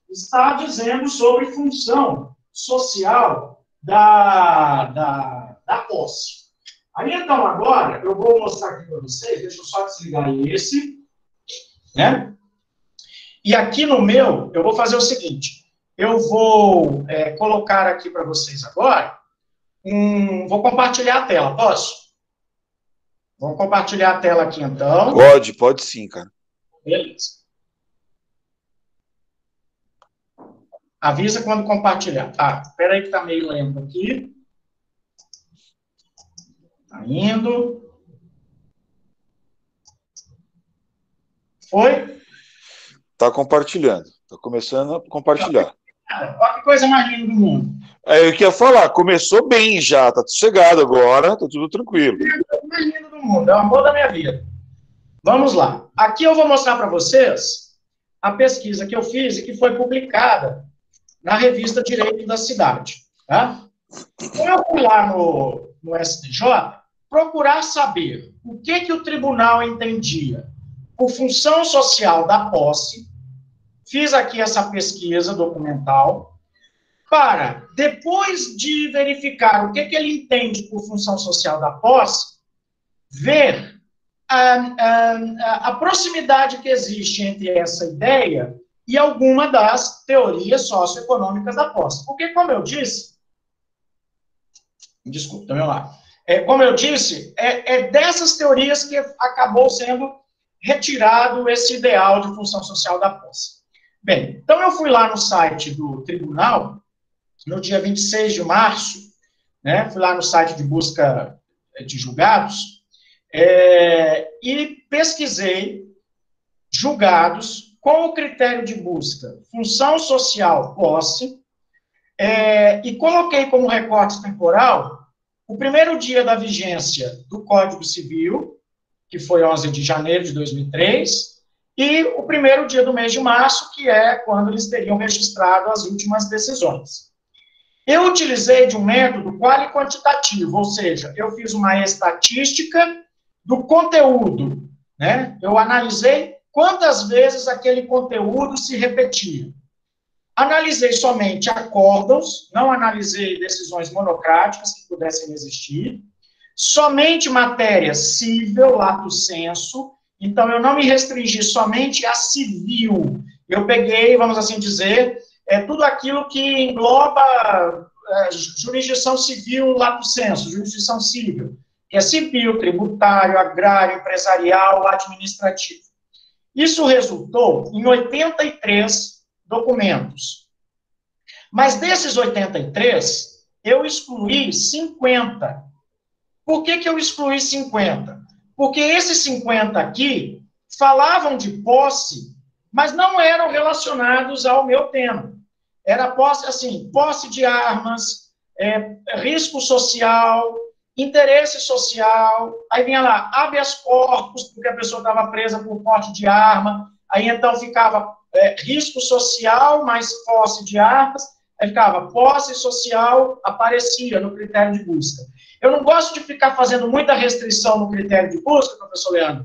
está dizendo sobre função social da posse. Aí, então, agora, eu vou mostrar aqui para vocês, deixa eu só desligar esse, né? E aqui no meu, eu vou fazer o seguinte, eu vou colocar aqui para vocês agora, vou compartilhar a tela, posso? Vamos compartilhar a tela aqui, então. Pode sim, cara. Beleza. Avisa quando compartilhar. Espera aí que está meio lento aqui. Está indo. Foi? Está compartilhando. Está começando a compartilhar. Olha que coisa mais linda do mundo. Eu queria falar, começou bem já, está sossegado agora, está tudo tranquilo. É o mais lindo do mundo, é o amor da minha vida. Vamos lá. Aqui eu vou mostrar para vocês a pesquisa que eu fiz e que foi publicada na revista Direito da Cidade. Tá? Então, eu fui lá no STJ procurar saber o que o tribunal entendia por função social da posse. Fiz aqui essa pesquisa documental para, depois de verificar o que ele entende por função social da posse, ver a proximidade que existe entre essa ideia e alguma das teorias socioeconômicas da posse. Porque, como eu disse, desculpa, também lá, como eu disse, dessas teorias que acabou sendo retirado esse ideal de função social da posse. Bem, então eu fui lá no site do tribunal, no dia 26 de março, né, fui lá no site de busca de julgados, e pesquisei julgados com o critério de busca função social posse, e coloquei como recorte temporal o primeiro dia da vigência do Código Civil, que foi 11 de janeiro de 2003, e o primeiro dia do mês de março, que é quando eles teriam registrado as últimas decisões. Eu utilizei de um método quali-quantitativo, ou seja, eu fiz uma estatística do conteúdo, né? Eu analisei quantas vezes aquele conteúdo se repetia. Analisei somente acórdãos, não analisei decisões monocráticas que pudessem existir, somente matéria cível, lato sensu, então eu não me restringi somente a civil. Eu peguei, vamos assim dizer, tudo aquilo que engloba jurisdição civil, lato sensu, jurisdição civil, que é civil, tributário, agrário, empresarial, administrativo. Isso resultou em 83 documentos. Mas desses 83, eu excluí 50. Por que eu excluí 50? Porque esses 50 aqui falavam de posse, mas não eram relacionados ao meu tema. Era posse, assim, posse de armas, risco social, interesse social, aí vinha lá, habeas corpus, porque a pessoa estava presa por porte de arma, aí então ficava risco social mais posse de armas, aí ficava posse social, aparecia no critério de busca. Eu não gosto de ficar fazendo muita restrição no critério de busca, professor Leandro,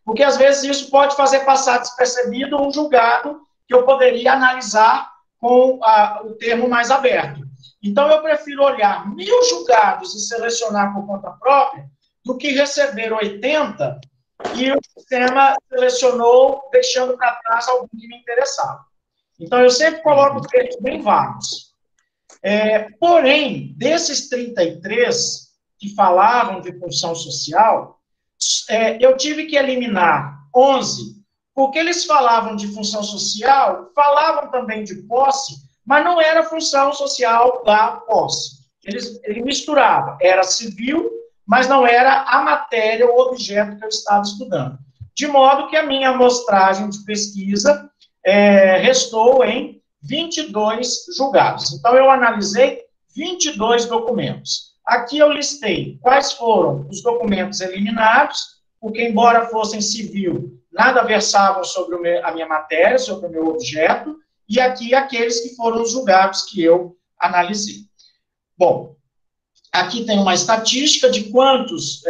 porque às vezes isso pode fazer passar despercebido um julgado que eu poderia analisar com o termo mais aberto. Então, eu prefiro olhar 1000 julgados e selecionar por conta própria do que receber 80 e o sistema selecionou, deixando para trás algum que me interessava. Então, eu sempre coloco termos bem vagos. Porém, desses 33 que falavam de função social, eu tive que eliminar 11, porque eles falavam de função social, falavam também de posse, mas não era função social da posse. Ele misturava, era civil, mas não era a matéria ou objeto que eu estava estudando. De modo que a minha amostragem de pesquisa restou em 22 julgados. Então, eu analisei 22 documentos. Aqui eu listei quais foram os documentos eliminados, porque, embora fossem civil, nada versavam sobre a minha matéria, sobre o meu objeto, e aqui aqueles que foram os julgados que eu analisei. Bom, aqui tem uma estatística de quantos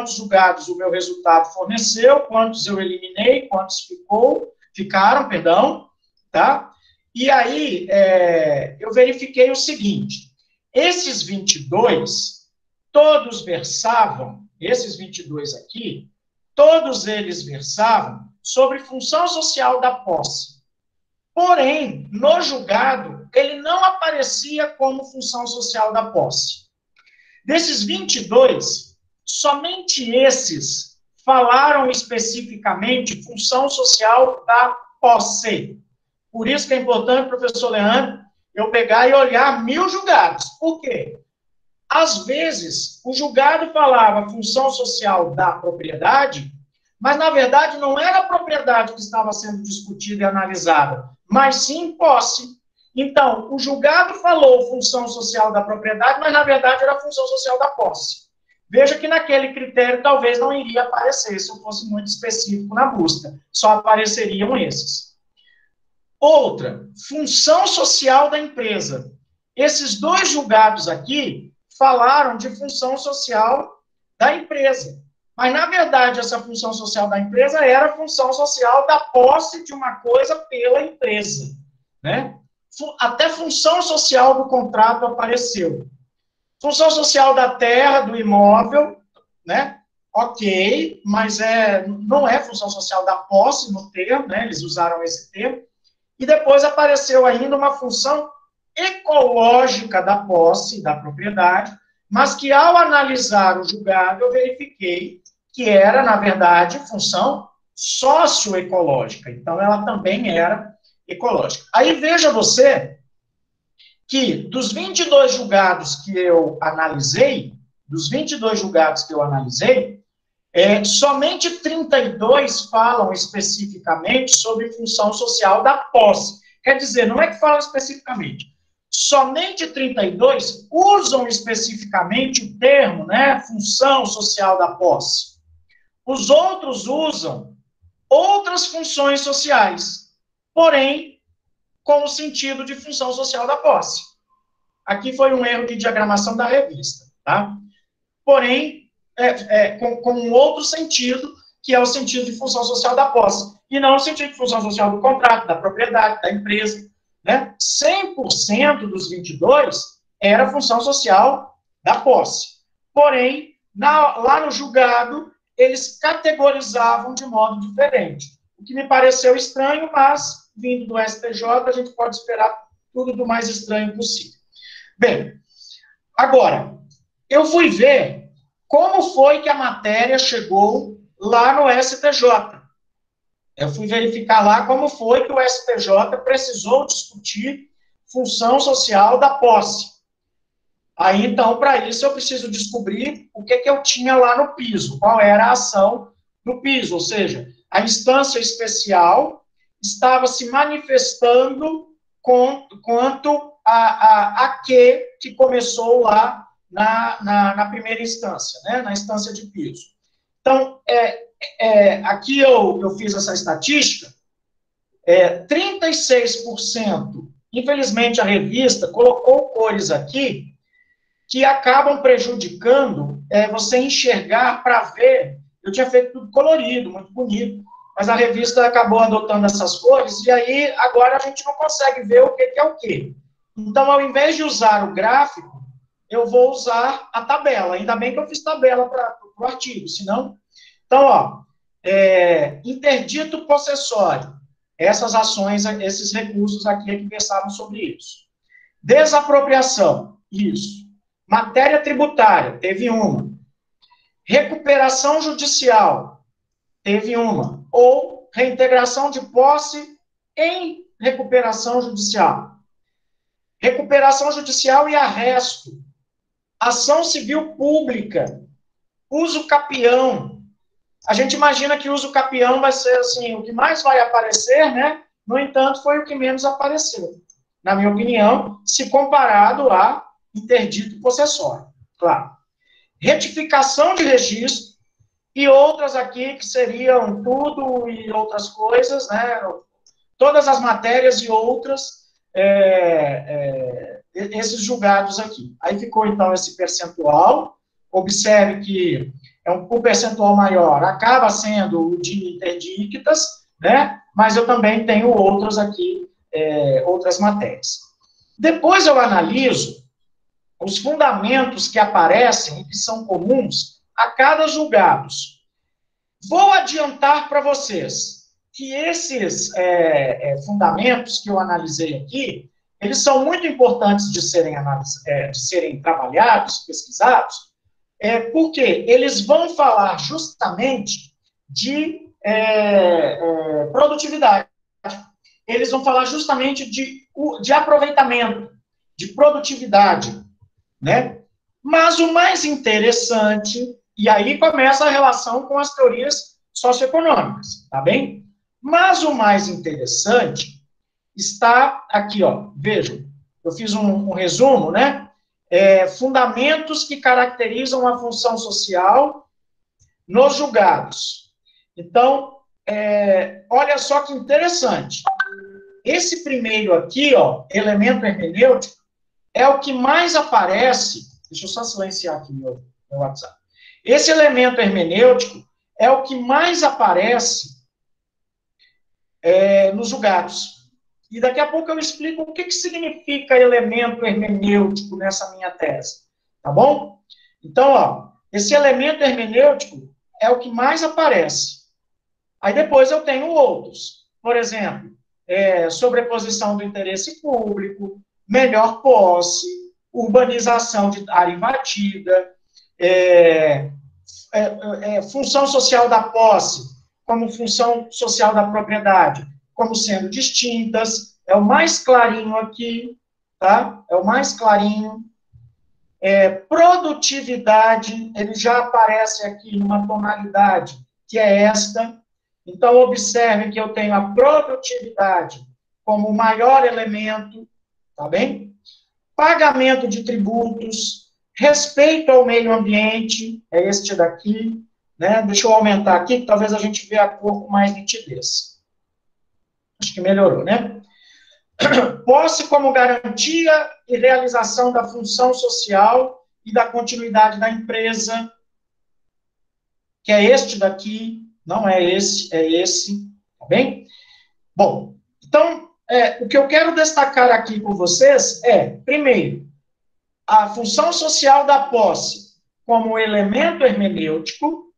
julgados o meu resultado forneceu, quantos eu eliminei, quantos ficaram, tá? E aí, eu verifiquei o seguinte, esses 22, todos versavam, esses 22 aqui, todos eles versavam sobre função social da posse. Porém, no julgado, ele não aparecia como função social da posse. Desses 22, somente esses falaram especificamente função social da posse. Por isso que é importante, professor Leandro, eu pegar e olhar 1000 julgados. Por quê? Às vezes, o julgado falava função social da propriedade, mas, na verdade, não era a propriedade que estava sendo discutida e analisada, mas sim posse. Então, o julgado falou função social da propriedade, mas, na verdade, era a função social da posse. Veja que naquele critério talvez não iria aparecer, se eu fosse muito específico na busca. Só apareceriam esses. Outra, função social da empresa. Esses dois julgados aqui falaram de função social da empresa. Mas, na verdade, essa função social da empresa era a função social da posse de uma coisa pela empresa, né? Até função social do contrato apareceu. Função social da terra, do imóvel, né? Ok, mas não é função social da posse no termo, né? Eles usaram esse termo. E depois apareceu ainda uma função ecológica da posse, da propriedade, mas que, ao analisar o julgado, eu verifiquei que era, na verdade, função socioecológica. Então, ela também era ecológica. Aí, veja você que dos 22 julgados que eu analisei, somente 32 falam especificamente sobre função social da posse. Quer dizer, não é que falam especificamente, somente 32 usam especificamente o termo, né, função social da posse. Os outros usam outras funções sociais, porém, com o sentido de função social da posse. Aqui foi um erro de diagramação da revista, tá? Porém, com um outro sentido, que é o sentido de função social da posse, e não o sentido de função social do contrato, da propriedade, da empresa, né? 100% dos 22 era função social da posse. Porém, lá no julgado, eles categorizavam de modo diferente. O que me pareceu estranho, mas, vindo do STJ, a gente pode esperar tudo do mais estranho possível. Bem, agora, eu fui ver como foi que a matéria chegou lá no STJ. Eu fui verificar lá como foi que o STJ precisou discutir função social da posse. Aí, então, para isso, eu preciso descobrir o que eu tinha lá no piso, qual era a ação no piso, ou seja, a instância especial estava se manifestando quanto a que começou lá na primeira instância, né, na instância de piso. Então, aqui eu fiz essa estatística, 36%, infelizmente a revista colocou cores aqui, que acabam prejudicando você enxergar para ver. Eu tinha feito tudo colorido, muito bonito, mas a revista acabou adotando essas cores, e aí agora a gente não consegue ver o que é o quê. Então, ao invés de usar o gráfico, eu vou usar a tabela. Ainda bem que eu fiz tabela para o artigo, senão... Então, ó, interdito possessório. Essas ações, esses recursos aqui é que pensavam sobre isso. Desapropriação, isso. Matéria tributária, teve uma. Recuperação judicial, teve uma. Ou reintegração de posse em recuperação judicial. Recuperação judicial e arresto. Ação civil pública. Uso capião. A gente imagina que uso capião vai ser assim, o que mais vai aparecer, né? No entanto, foi o que menos apareceu. Na minha opinião, se comparado a interdito possessório, claro. Retificação de registro e outras aqui que seriam tudo e outras coisas, né? Todas as matérias e outras, esses julgados aqui. Aí ficou, então, esse percentual. Observe que o percentual maior acaba sendo o de interdictas, né? Mas eu também tenho outros aqui, outras matérias. Depois eu analiso os fundamentos que aparecem e que são comuns a cada julgados. Vou adiantar para vocês que esses fundamentos que eu analisei aqui, eles são muito importantes de serem trabalhados, pesquisados, porque eles vão falar justamente de produtividade. Eles vão falar justamente de aproveitamento, de produtividade, né? Mas o mais interessante, e aí começa a relação com as teorias socioeconômicas, tá bem? Mas o mais interessante está aqui, ó, vejam, eu fiz um resumo, né? Fundamentos que caracterizam a função social nos julgados. Então, olha só que interessante. Esse primeiro aqui, ó, elemento hermenêutico, é o que mais aparece. Deixa eu só silenciar aqui meu WhatsApp. Esse elemento hermenêutico é o que mais aparece nos julgados. E daqui a pouco eu explico o que significa elemento hermenêutico nessa minha tese. Tá bom? Então, ó, esse elemento hermenêutico é o que mais aparece. Aí depois eu tenho outros. Por exemplo, sobreposição do interesse público, melhor posse, urbanização de área invadida, função social da posse, como função social da propriedade, como sendo distintas, é o mais clarinho aqui, tá? É o mais clarinho. Produtividade, ele já aparece aqui numa tonalidade, que é esta. Então, observe que eu tenho a produtividade como o maior elemento, tá bem? Pagamento de tributos, respeito ao meio ambiente, é este daqui, né? Deixa eu aumentar aqui, que talvez a gente veja a cor com mais nitidez. Acho que melhorou, né? Posse como garantia e realização da função social e da continuidade da empresa, que é este daqui, não é esse, é esse, tá bem? Bom, então, o que eu quero destacar aqui com vocês primeiro, a função social da posse como elemento hermenêutico,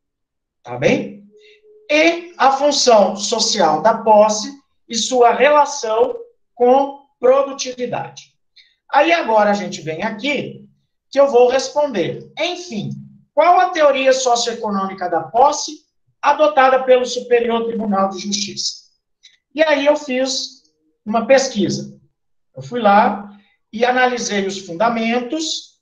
tá bem? E a função social da posse e sua relação com produtividade. Aí agora a gente vem aqui que eu vou responder. Enfim, qual a teoria socioeconômica da posse adotada pelo Superior Tribunal de Justiça? E aí eu fiz uma pesquisa. Eu fui lá e analisei os fundamentos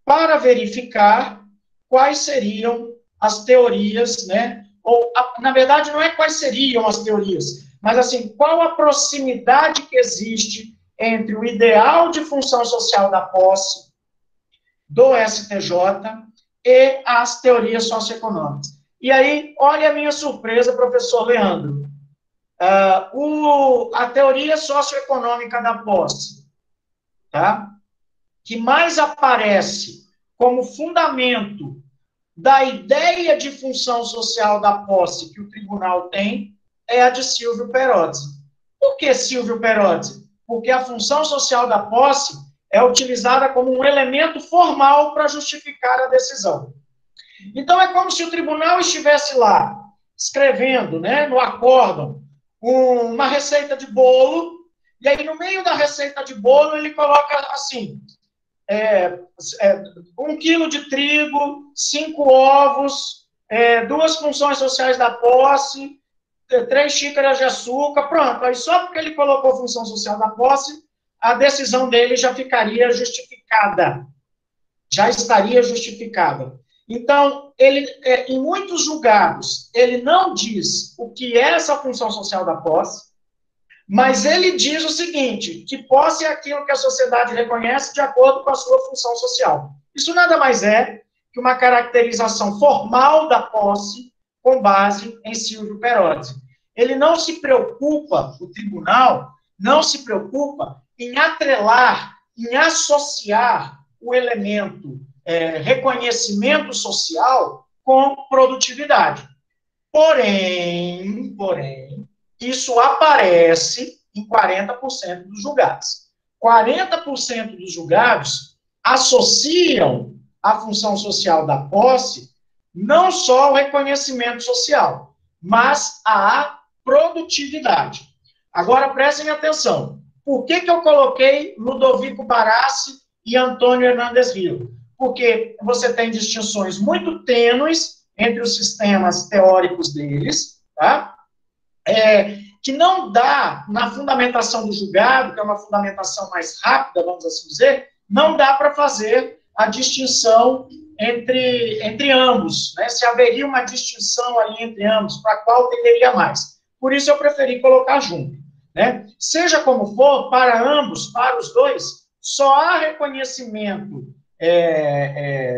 para verificar quais seriam as teorias, né? Ou, na verdade, não é quais seriam as teorias, mas, assim, qual a proximidade que existe entre o ideal de função social da posse do STJ e as teorias socioeconômicas. E aí, olha a minha surpresa, professor Leandro. A teoria socioeconômica da posse, tá? Que mais aparece como fundamento da ideia de função social da posse que o tribunal tem, é a de Silvio Perotti. Por que Silvio Perotti? Porque a função social da posse é utilizada como um elemento formal para justificar a decisão. Então, é como se o tribunal estivesse lá, escrevendo, né, no acórdão, uma receita de bolo, e aí, no meio da receita de bolo, ele coloca assim, 1 quilo de trigo, 5 ovos, 2 funções sociais da posse, 3 xícaras de açúcar, pronto. Aí, só porque ele colocou a função social da posse, a decisão dele já ficaria justificada. Já estaria justificada. Então, ele, em muitos julgados, ele não diz o que é essa função social da posse, mas ele diz o seguinte, que posse é aquilo que a sociedade reconhece de acordo com a sua função social. Isso nada mais é que uma caracterização formal da posse com base em Silvio Perotti. Ele não se preocupa, o tribunal não se preocupa em atrelar, em associar o elemento reconhecimento social com produtividade. Porém, isso aparece em 40% dos julgados. 40% dos julgados associam a função social da posse não só ao reconhecimento social, mas à produtividade. Agora, prestem atenção. Por que eu coloquei Ludovico Barassi e Antônio Hernandes Rio? Porque você tem distinções muito tênues entre os sistemas teóricos deles, tá? Que não dá, na fundamentação do julgado, que é uma fundamentação mais rápida, vamos assim dizer, não dá para fazer a distinção entre ambos, né? Se haveria uma distinção ali entre ambos, para qual teria mais. Por isso eu preferi colocar junto, né? Seja como for, para ambos, para os dois, só há reconhecimento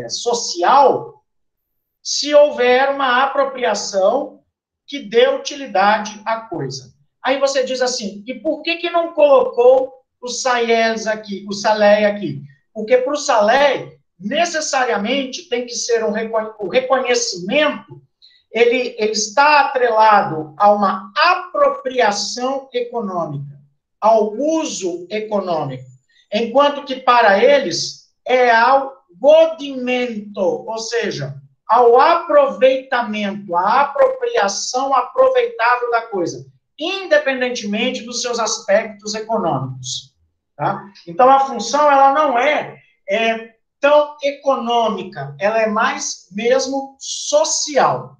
social se houver uma apropriação que dê utilidade à coisa. Aí você diz assim, e por que não colocou o Salés aqui, o Salé aqui? Porque para o Salé, necessariamente, tem que ser o reconhecimento, ele está atrelado a uma apropriação econômica, ao uso econômico, enquanto que para eles é ao godimento, ou seja, ao aproveitamento, à apropriação aproveitável da coisa, independentemente dos seus aspectos econômicos. Tá? Então, a função ela não é tão econômica, ela é mais mesmo social.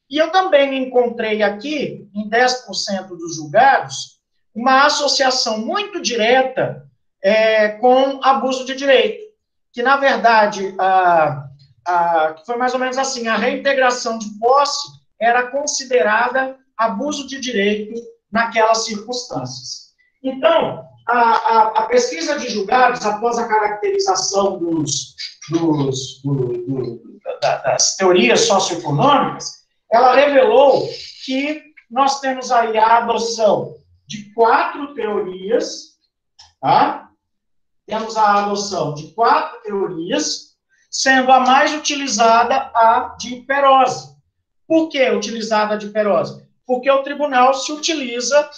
E eu também encontrei aqui, em 10% dos julgados, uma associação muito direta com abuso de direito, que, na verdade, foi mais ou menos assim, a reintegração de posse era considerada abuso de direito naquelas circunstâncias. Então, a pesquisa de julgados, após a caracterização das teorias socioeconômicas, ela revelou que nós temos aí a adoção de 4 teorias, tá? Temos a adoção de 4 teorias, sendo a mais utilizada a de Perotti. Por que utilizada a de Perotti? Porque o tribunal se utiliza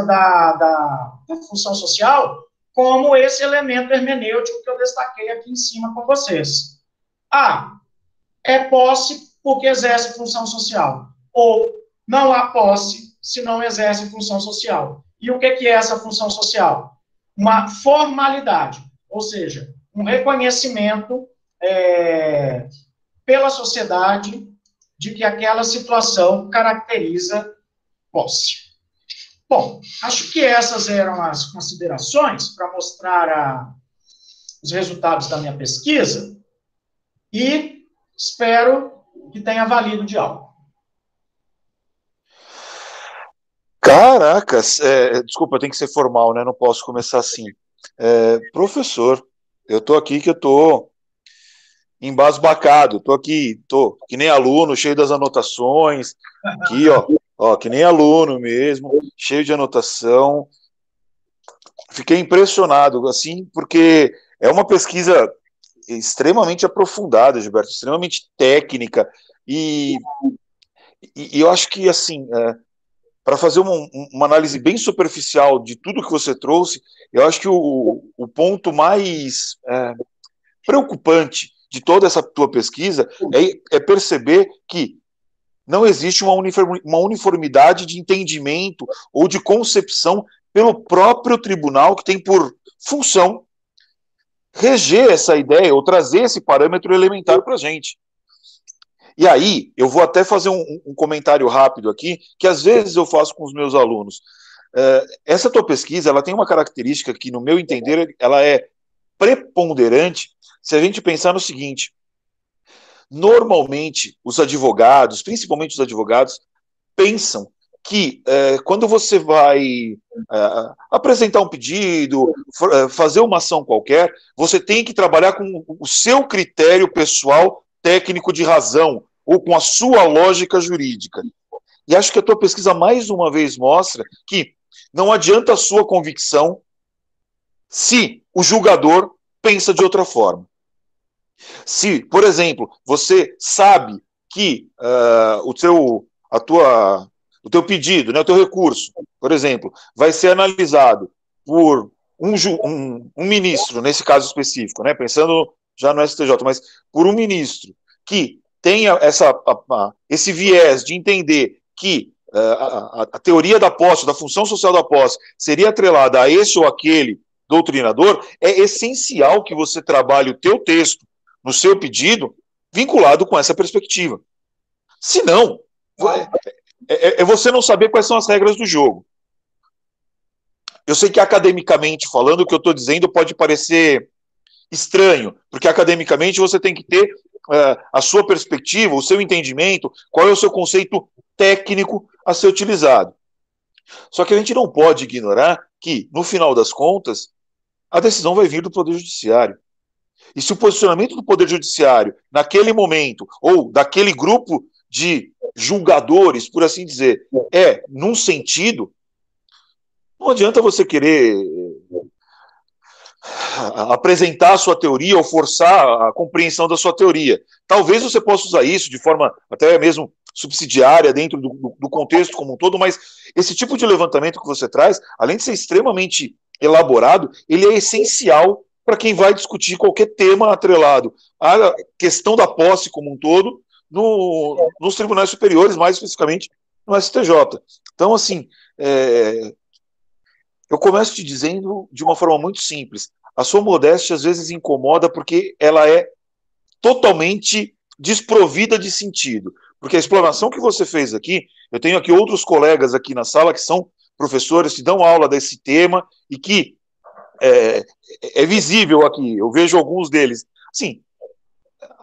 da função social como esse elemento hermenêutico que eu destaquei aqui em cima com vocês. É posse porque exerce função social. Ou não há posse se não exerce função social. E o que é essa função social? Uma formalidade. ou seja, um reconhecimento pela sociedade de que aquela situação caracteriza posse. Bom, acho que essas eram as considerações para mostrar os resultados da minha pesquisa e espero que tenha valido de algo. Caracas, desculpa, tem que ser formal, né? Não posso começar assim. Professor, eu estou aqui que eu estou embasbacado, estou aqui, estou que nem aluno, cheio das anotações, aqui, ó, que nem aluno mesmo, cheio de anotação. Fiquei impressionado, assim, porque é uma pesquisa extremamente aprofundada, Gilberto, extremamente técnica, e eu acho que, assim, para fazer uma análise bem superficial de tudo que você trouxe, eu acho que o ponto mais preocupante de toda essa tua pesquisa é perceber que não existe uma uniformidade de entendimento ou de concepção pelo próprio tribunal, que tem por função reger essa ideia ou trazer esse parâmetro elementar para a gente. E aí, eu vou até fazer um comentário rápido aqui, que às vezes eu faço com os meus alunos. Essa tua pesquisa, ela tem uma característica que, no meu entender, ela é preponderante se a gente pensar no seguinte: normalmente, os advogados, principalmente os advogados, pensam que quando você vai apresentar um pedido, fazer uma ação qualquer, você tem que trabalhar com o seu critério pessoal técnico de razão, ou com a sua lógica jurídica. E acho que a tua pesquisa mais uma vez mostra que não adianta a sua convicção se o julgador pensa de outra forma. Se, por exemplo, você sabe que o teu pedido, né, o teu recurso, por exemplo, vai ser analisado por um ministro, nesse caso específico, né, pensando já no STJ, mas por um ministro que tenha esse viés de entender que a teoria da posse, da função social da posse, seria atrelada a esse ou aquele doutrinador, é essencial que você trabalhe o teu texto no seu pedido vinculado com essa perspectiva. Se não, é você não saber quais são as regras do jogo. Eu sei que academicamente falando, o que eu estou dizendo pode parecer estranho, porque academicamente você tem que ter a sua perspectiva, o seu entendimento, qual é o seu conceito técnico a ser utilizado. Só que a gente não pode ignorar que, no final das contas, a decisão vai vir do Poder Judiciário. E se o posicionamento do Poder Judiciário, naquele momento, ou daquele grupo de julgadores, por assim dizer, num sentido, não adianta você querer apresentar a sua teoria ou forçar a compreensão da sua teoria. Talvez você possa usar isso de forma até mesmo subsidiária dentro do contexto como um todo, mas esse tipo de levantamento que você traz, além de ser extremamente elaborado, ele é essencial para quem vai discutir qualquer tema atrelado à questão da posse como um todo nos tribunais superiores, mais especificamente no STJ. Então, assim, eu começo te dizendo de uma forma muito simples. A sua modéstia às vezes incomoda porque ela é totalmente desprovida de sentido. Porque a explanação que você fez aqui, eu tenho aqui outros colegas aqui na sala que são professores que dão aula desse tema e que é visível aqui, eu vejo alguns deles. Assim,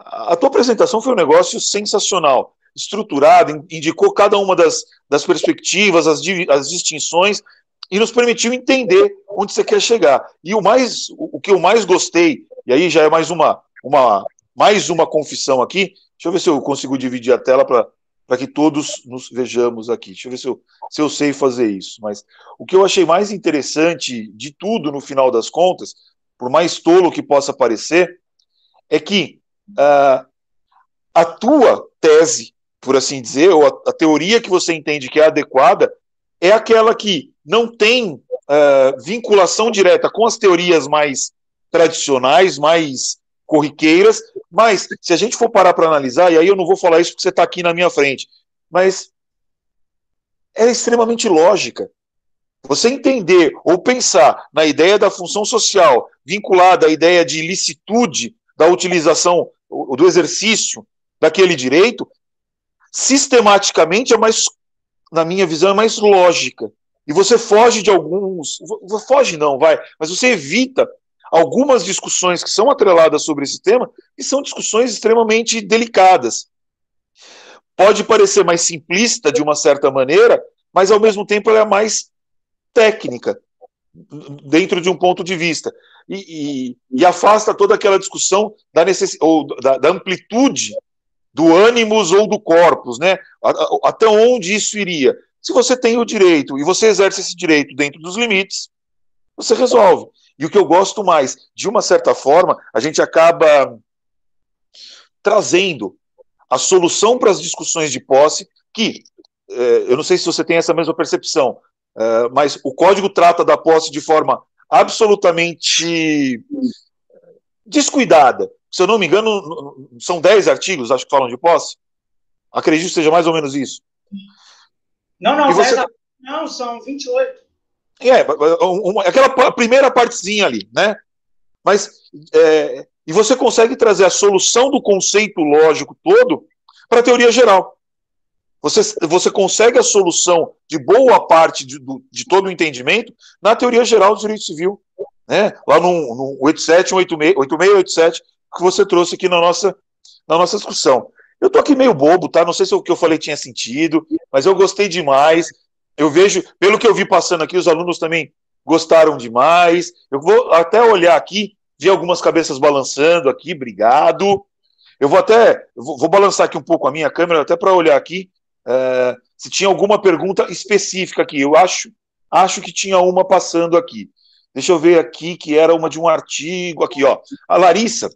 a tua apresentação foi um negócio sensacional, estruturado, indicou cada uma das perspectivas, as distinções, e nos permitiu entender onde você quer chegar. E o que eu mais gostei, e aí já é mais uma confissão aqui, deixa eu ver se eu consigo dividir a tela para que todos nos vejamos aqui. Deixa eu ver se eu sei fazer isso. Mas o que eu achei mais interessante de tudo, no final das contas, por mais tolo que possa parecer, é que a tua tese, por assim dizer, ou a teoria que você entende que é adequada, é aquela que não tem vinculação direta com as teorias mais tradicionais, mais corriqueiras, mas se a gente for parar para analisar, e aí eu não vou falar isso porque você está aqui na minha frente, mas é extremamente lógica. Você entender ou pensar na ideia da função social vinculada à ideia de ilicitude da utilização, do exercício daquele direito, sistematicamente é mais, na minha visão, é mais lógica. E você foge de alguns... Foge não, vai. Mas você evita algumas discussões que são atreladas sobre esse tema, e são discussões extremamente delicadas. Pode parecer mais simplista de uma certa maneira, mas ao mesmo tempo ela é mais técnica, dentro de um ponto de vista. E afasta toda aquela discussão da amplitude do ânimos ou do corpus, né? Até onde isso iria. Se você tem o direito e você exerce esse direito dentro dos limites, você resolve. E o que eu gosto mais, de uma certa forma, a gente acaba trazendo a solução para as discussões de posse, que, eu não sei se você tem essa mesma percepção, mas o Código trata da posse de forma absolutamente descuidada. Se eu não me engano, são 10 artigos, acho que falam de posse. Acredito que seja mais ou menos isso. Não, você... não, são 28. Aquela primeira partezinha ali, né? Mas, e você consegue trazer a solução do conceito lógico todo para a teoria geral. Você consegue a solução de boa parte de todo o entendimento na teoria geral do direito civil, né? Lá no 87, 8687, que você trouxe aqui na nossa discussão. Eu estou aqui meio bobo, tá? Não sei se o que eu falei tinha sentido, mas eu gostei demais. Eu vejo, pelo que eu vi passando aqui, os alunos também gostaram demais. Eu vou até olhar aqui, vi algumas cabeças balançando aqui, obrigado. Eu vou balançar aqui um pouco a minha câmera, até para olhar aqui, se tinha alguma pergunta específica aqui. Eu acho que tinha uma passando aqui. Deixa eu ver aqui, que era uma de um artigo aqui, ó. A Larissa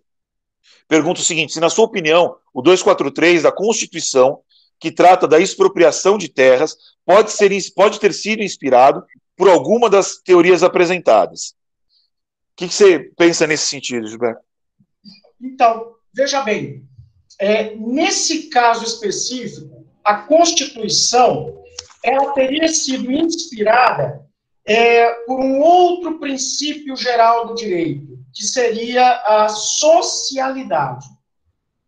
pergunta o seguinte: se na sua opinião, o 243 da Constituição, que trata da expropriação de terras, pode ter sido inspirado por alguma das teorias apresentadas. O que você pensa nesse sentido, Gilberto? Então, veja bem, nesse caso específico, a Constituição ela teria sido inspirada por um outro princípio geral do direito, que seria a socialidade,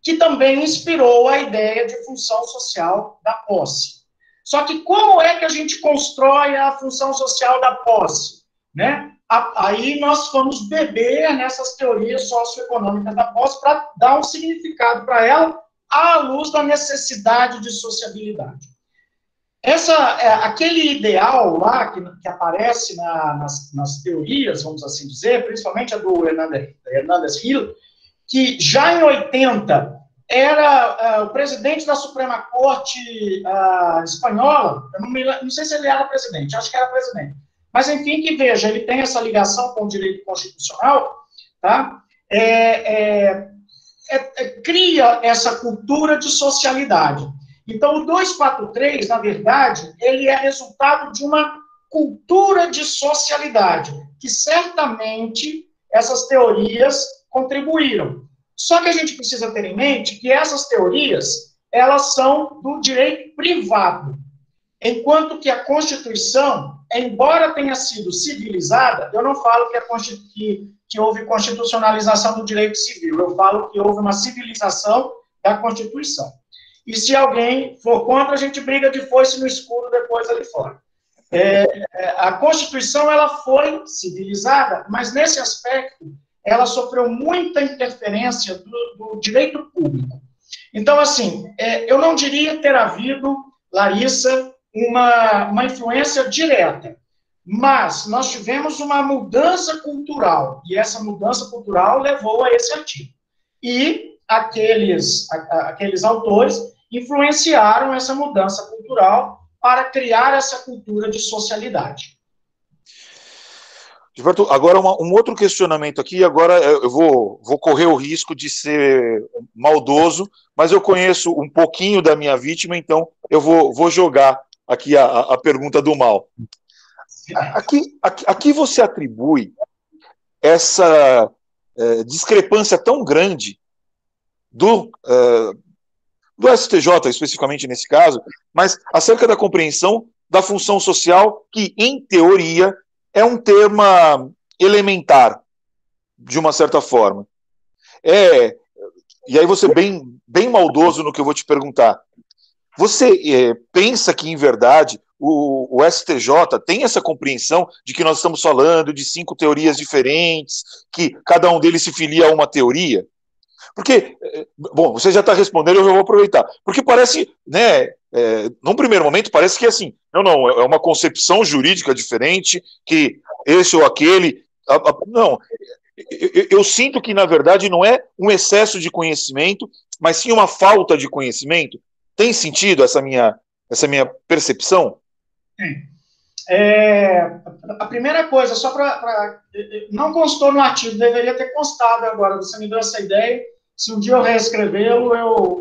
que também inspirou a ideia de função social da posse. Só que como é que a gente constrói a função social da posse? Né? Aí nós fomos beber nessas teorias socioeconômicas da posse para dar um significado para ela à luz da necessidade de sociabilidade. Aquele ideal lá que aparece nas teorias, vamos assim dizer, principalmente a do Hernández Gil, que já em 80 era o presidente da Suprema Corte espanhola, eu não sei se ele era presidente, acho que era presidente, mas enfim, que veja, ele tem essa ligação com o direito constitucional, tá? Cria essa cultura de socialidade. Então, o 243, na verdade, ele é resultado de uma cultura de socialidade, que certamente essas teorias contribuíram. Só que a gente precisa ter em mente que essas teorias, elas são do direito privado, enquanto que a Constituição, embora tenha sido civilizada, eu não falo que houve constitucionalização do direito civil, eu falo que houve uma civilização da Constituição. E se alguém for contra, a gente briga de foice no escuro depois ali fora. A Constituição, ela foi civilizada, mas nesse aspecto, ela sofreu muita interferência do direito público. Então, assim, eu não diria ter havido, Larissa, uma influência direta, mas nós tivemos uma mudança cultural, e essa mudança cultural levou a esse artigo. E aqueles autores influenciaram essa mudança cultural para criar essa cultura de socialidade. Gilberto, agora um outro questionamento aqui, agora eu vou correr o risco de ser maldoso, mas eu conheço um pouquinho da minha vítima, então eu vou jogar aqui a pergunta do mal. Aqui você atribui essa discrepância tão grande do STJ, especificamente nesse caso, mas acerca da compreensão da função social, que, em teoria, é um termo elementar, de uma certa forma. E aí você bem maldoso no que eu vou te perguntar. Você pensa que, em verdade, o STJ tem essa compreensão de que nós estamos falando de 5 teorias diferentes, que cada um deles se filia a uma teoria? Porque, bom, você já está respondendo, eu vou aproveitar. Porque parece, né, num primeiro momento, parece que assim, não, é uma concepção jurídica diferente, que esse ou aquele. Não, eu sinto que, na verdade, não é um excesso de conhecimento, mas sim uma falta de conhecimento. Tem sentido essa minha percepção? A primeira coisa, só para. Não constou no artigo, deveria ter constado agora. Você me deu essa ideia. Se um dia eu reescrevê-lo,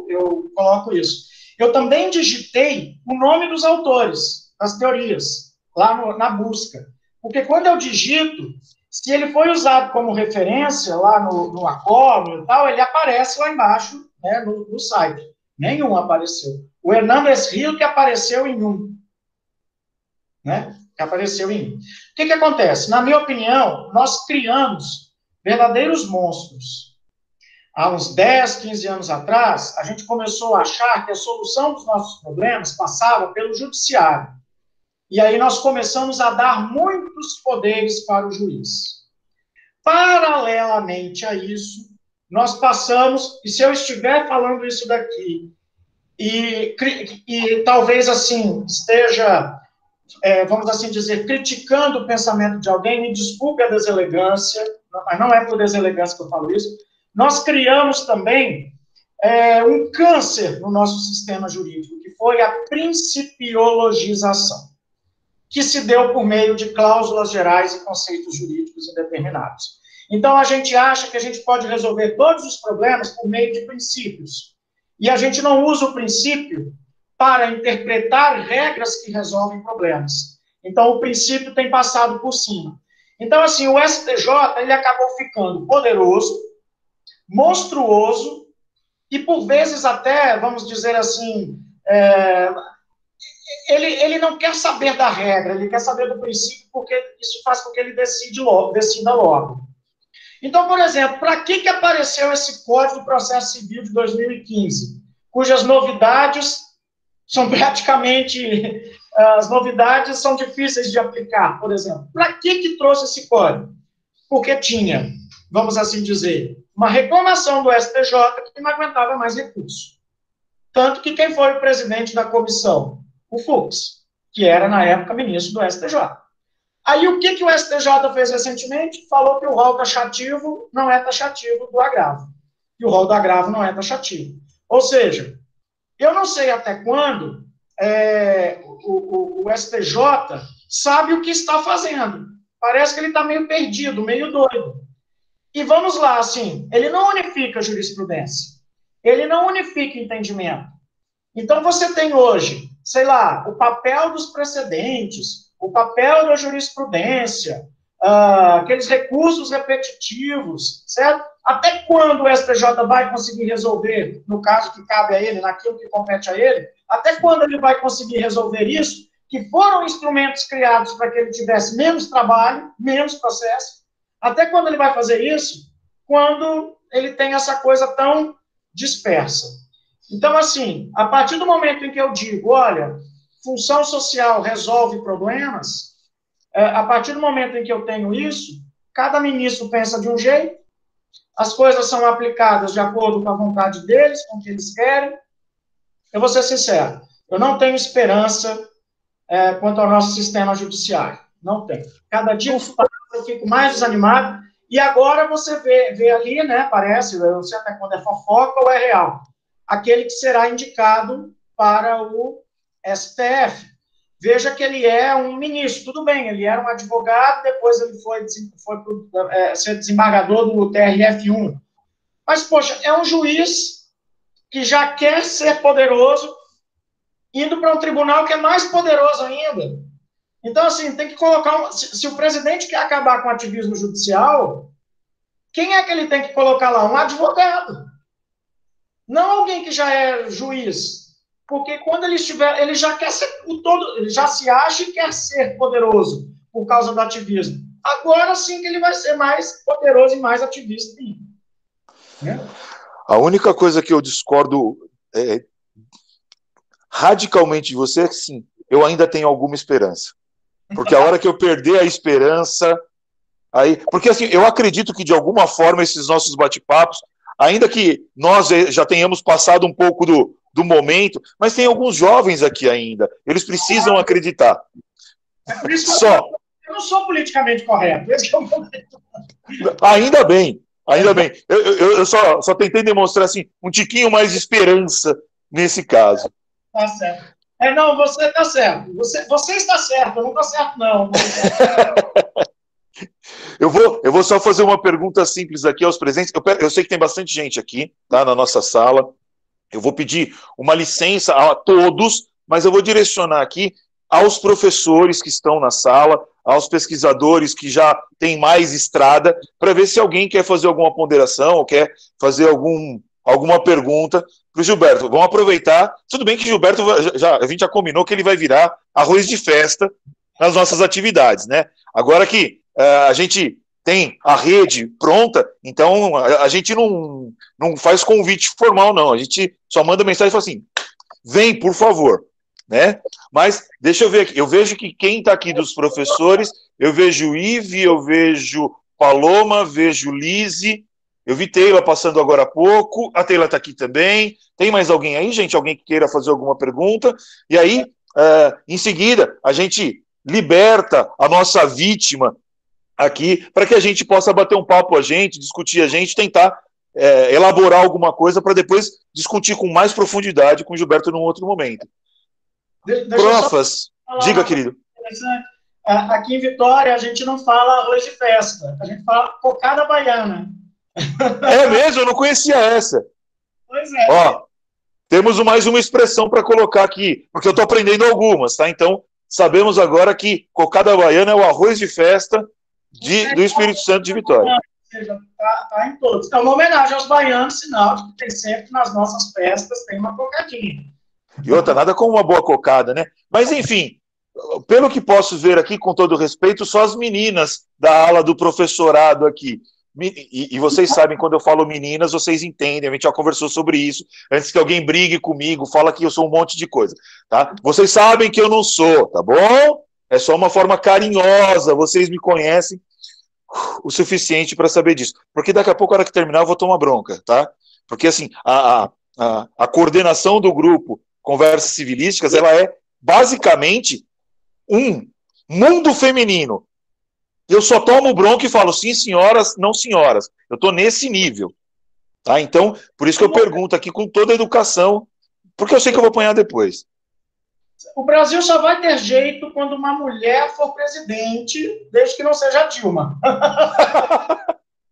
eu coloco isso. Eu também digitei o nome dos autores, das teorias, lá na busca. Porque quando eu digito, se ele foi usado como referência lá no acórdão e tal, ele aparece lá embaixo, né, no site. Nenhum apareceu. O Hernandes Rio que apareceu em um. Né? Que apareceu em um. O que acontece? Na minha opinião, nós criamos verdadeiros monstros. Há uns 10, 15 anos atrás, a gente começou a achar que a solução dos nossos problemas passava pelo judiciário. E aí nós começamos a dar muitos poderes para o juiz. Paralelamente a isso, nós passamos, e se eu estiver falando isso daqui, e talvez assim esteja, vamos assim dizer, criticando o pensamento de alguém, me desculpe a deselegância, mas não é por deselegância que eu falo isso, nós criamos também um câncer no nosso sistema jurídico, que foi a principiologização, que se deu por meio de cláusulas gerais e conceitos jurídicos indeterminados. Então, a gente acha que a gente pode resolver todos os problemas por meio de princípios. E a gente não usa o princípio para interpretar regras que resolvem problemas. Então, o princípio tem passado por cima. Então, assim, o STJ, ele acabou ficando poderoso, monstruoso, e por vezes até, vamos dizer assim, ele não quer saber da regra, ele quer saber do princípio, porque isso faz com que ele decida logo. Então, por exemplo, para que apareceu esse Código do Processo Civil de 2015, cujas novidades são praticamente, as novidades são difíceis de aplicar, por exemplo. Para que trouxe esse código? Porque tinha, vamos assim dizer, uma reclamação do STJ que não aguentava mais recurso. Tanto que quem foi o presidente da comissão? O Fux, que era, na época, ministro do STJ. Aí, o que o STJ fez recentemente? Falou que o rol taxativo não é taxativo do agravo. E o rol do agravo não é taxativo. Ou seja, eu não sei até quando o STJ sabe o que está fazendo. Parece que ele está meio perdido, meio doido. E vamos lá, assim, ele não unifica a jurisprudência. Ele não unifica entendimento. Então, você tem hoje, sei lá, o papel dos precedentes, o papel da jurisprudência, aqueles recursos repetitivos, certo? Até quando o STJ vai conseguir resolver, no caso que cabe a ele, naquilo que compete a ele, até quando ele vai conseguir resolver isso, que foram instrumentos criados para que ele tivesse menos trabalho, menos processo, até quando ele vai fazer isso? Quando ele tem essa coisa tão dispersa. Então, assim, a partir do momento em que eu digo, olha, função social resolve problemas, a partir do momento em que eu tenho isso, cada ministro pensa de um jeito, as coisas são aplicadas de acordo com a vontade deles, com o que eles querem. Eu vou ser sincero, eu não tenho esperança quanto ao nosso sistema judiciário. Não tenho. Cada dia que passa, eu fico mais desanimado. E agora você vê ali, né, parece, eu não sei até quando é fofoca ou é real, aquele que será indicado para o STF. Veja que ele é um ministro, tudo bem, ele era um advogado, depois ele foi ser desembargador do TRF1. Mas, poxa, é um juiz que já quer ser poderoso, indo para um tribunal que é mais poderoso ainda. Então, assim, tem que colocar... Se o presidente quer acabar com o ativismo judicial, quem é que ele tem que colocar lá? Um advogado. Não alguém que já é juiz. Porque quando ele estiver, ele já quer ser o todo, ele já se acha e quer ser poderoso por causa do ativismo. Agora sim que ele vai ser mais poderoso e mais ativista. Né? A única coisa que eu discordo radicalmente de você é que, sim, eu ainda tenho alguma esperança. Porque a hora que eu perder a esperança, aí, porque assim, eu acredito que de alguma forma esses nossos bate-papos, ainda que nós já tenhamos passado um pouco do momento, mas tem alguns jovens aqui ainda, eles precisam acreditar. É por isso que eu não sou politicamente correto. Esse é o momento. Ainda bem. Eu só tentei demonstrar assim, um tiquinho mais de esperança nesse caso. Tá certo. Não, você está certo. Você está certo, eu não estou certo, não. Eu vou só fazer uma pergunta simples aqui aos presentes. Eu sei que tem bastante gente aqui, tá, na nossa sala. Eu vou pedir uma licença a todos, mas eu vou direcionar aqui aos professores que estão na sala, aos pesquisadores que já têm mais estrada, para ver se alguém quer fazer alguma ponderação ou quer fazer alguma pergunta para o Gilberto. Vamos aproveitar. Tudo bem que Gilberto, a gente já combinou que ele vai virar arroz de festa nas nossas atividades, né? Agora que a gente tem a rede pronta, então a gente não faz convite formal, não. A gente só manda mensagem e fala assim, vem, por favor. Né? Mas deixa eu ver aqui. Eu vejo que quem está aqui dos professores, eu vejo Ive, eu vejo Paloma, vejo Lise, eu vi Teila passando agora há pouco, a Teila está aqui também. Tem mais alguém aí, gente? Alguém que queira fazer alguma pergunta? E aí, em seguida, a gente liberta a nossa vítima aqui para que a gente possa bater um papo discutir tentar elaborar alguma coisa para depois discutir com mais profundidade com o Gilberto num outro momento. Profas, diga, querido. Aqui em Vitória, a gente não fala arroz de festa, a gente fala cocada baiana. É mesmo? Eu não conhecia essa. Pois é. Ó, temos mais uma expressão para colocar aqui, porque eu estou aprendendo algumas, tá? Então, sabemos agora que cocada baiana é o arroz de festa do Espírito Santo de Vitória. Ou seja, tá em todos. É uma homenagem aos baianos, sinal de que tem sempre nas nossas festas tem uma cocadinha. E outra, nada como uma boa cocada, né? Mas, enfim, pelo que posso ver aqui, com todo respeito, só as meninas da ala do professorado aqui. E vocês sabem, quando eu falo meninas, vocês entendem, a gente já conversou sobre isso, antes que alguém brigue comigo, fala que eu sou um monte de coisa, tá? Vocês sabem que eu não sou, tá bom? É só uma forma carinhosa, vocês me conhecem o suficiente para saber disso. Porque daqui a pouco, a hora que terminar, eu vou tomar bronca, tá? Porque, assim, a coordenação do grupo Conversas Civilísticas, ela é basicamente um mundo feminino. Eu só tomo bronca e falo sim, senhoras, não senhoras. Eu estou nesse nível. Tá? Então, por isso que eu pergunto aqui com toda a educação, porque eu sei que eu vou apanhar depois. O Brasil só vai ter jeito quando uma mulher for presidente, desde que não seja Dilma.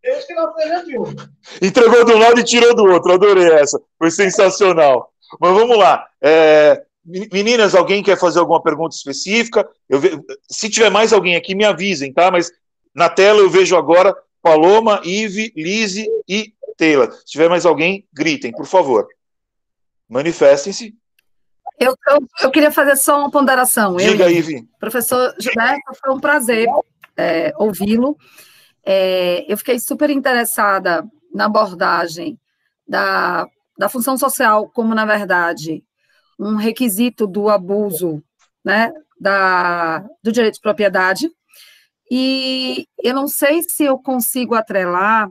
Desde que não seja Dilma. Entregou de um lado e tirou do outro. Adorei essa. Foi sensacional. Mas vamos lá. Meninas, alguém quer fazer alguma pergunta específica? Se tiver mais alguém aqui, me avisem, tá? Mas na tela eu vejo agora Paloma, Ive, Lise e Teila. Se tiver mais alguém, gritem, por favor. Manifestem-se. Eu queria fazer só uma ponderação. Diga, Ive. Professor Gilberto, foi um prazer ouvi-lo. Eu fiquei super interessada na abordagem da função social como, na verdade, um requisito do abuso, né, do direito de propriedade. E eu não sei se eu consigo atrelar,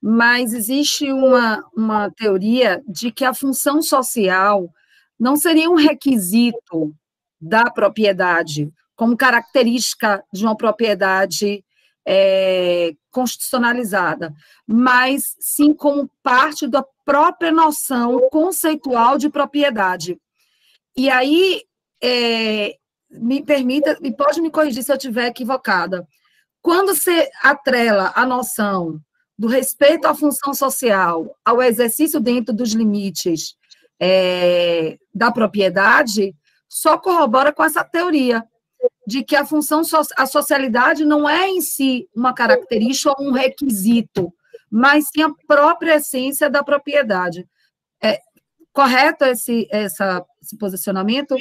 mas existe uma teoria de que a função social não seria um requisito da propriedade, como característica de uma propriedade constitucionalizada, mas sim como parte da própria noção conceitual de propriedade. E aí, pode me corrigir se eu estiver equivocada, quando você atrela a noção do respeito à função social ao exercício dentro dos limites da propriedade, só corrobora com essa teoria de que a socialidade não é em si uma característica ou um requisito, mas sim a própria essência da propriedade. Correto esse posicionamento?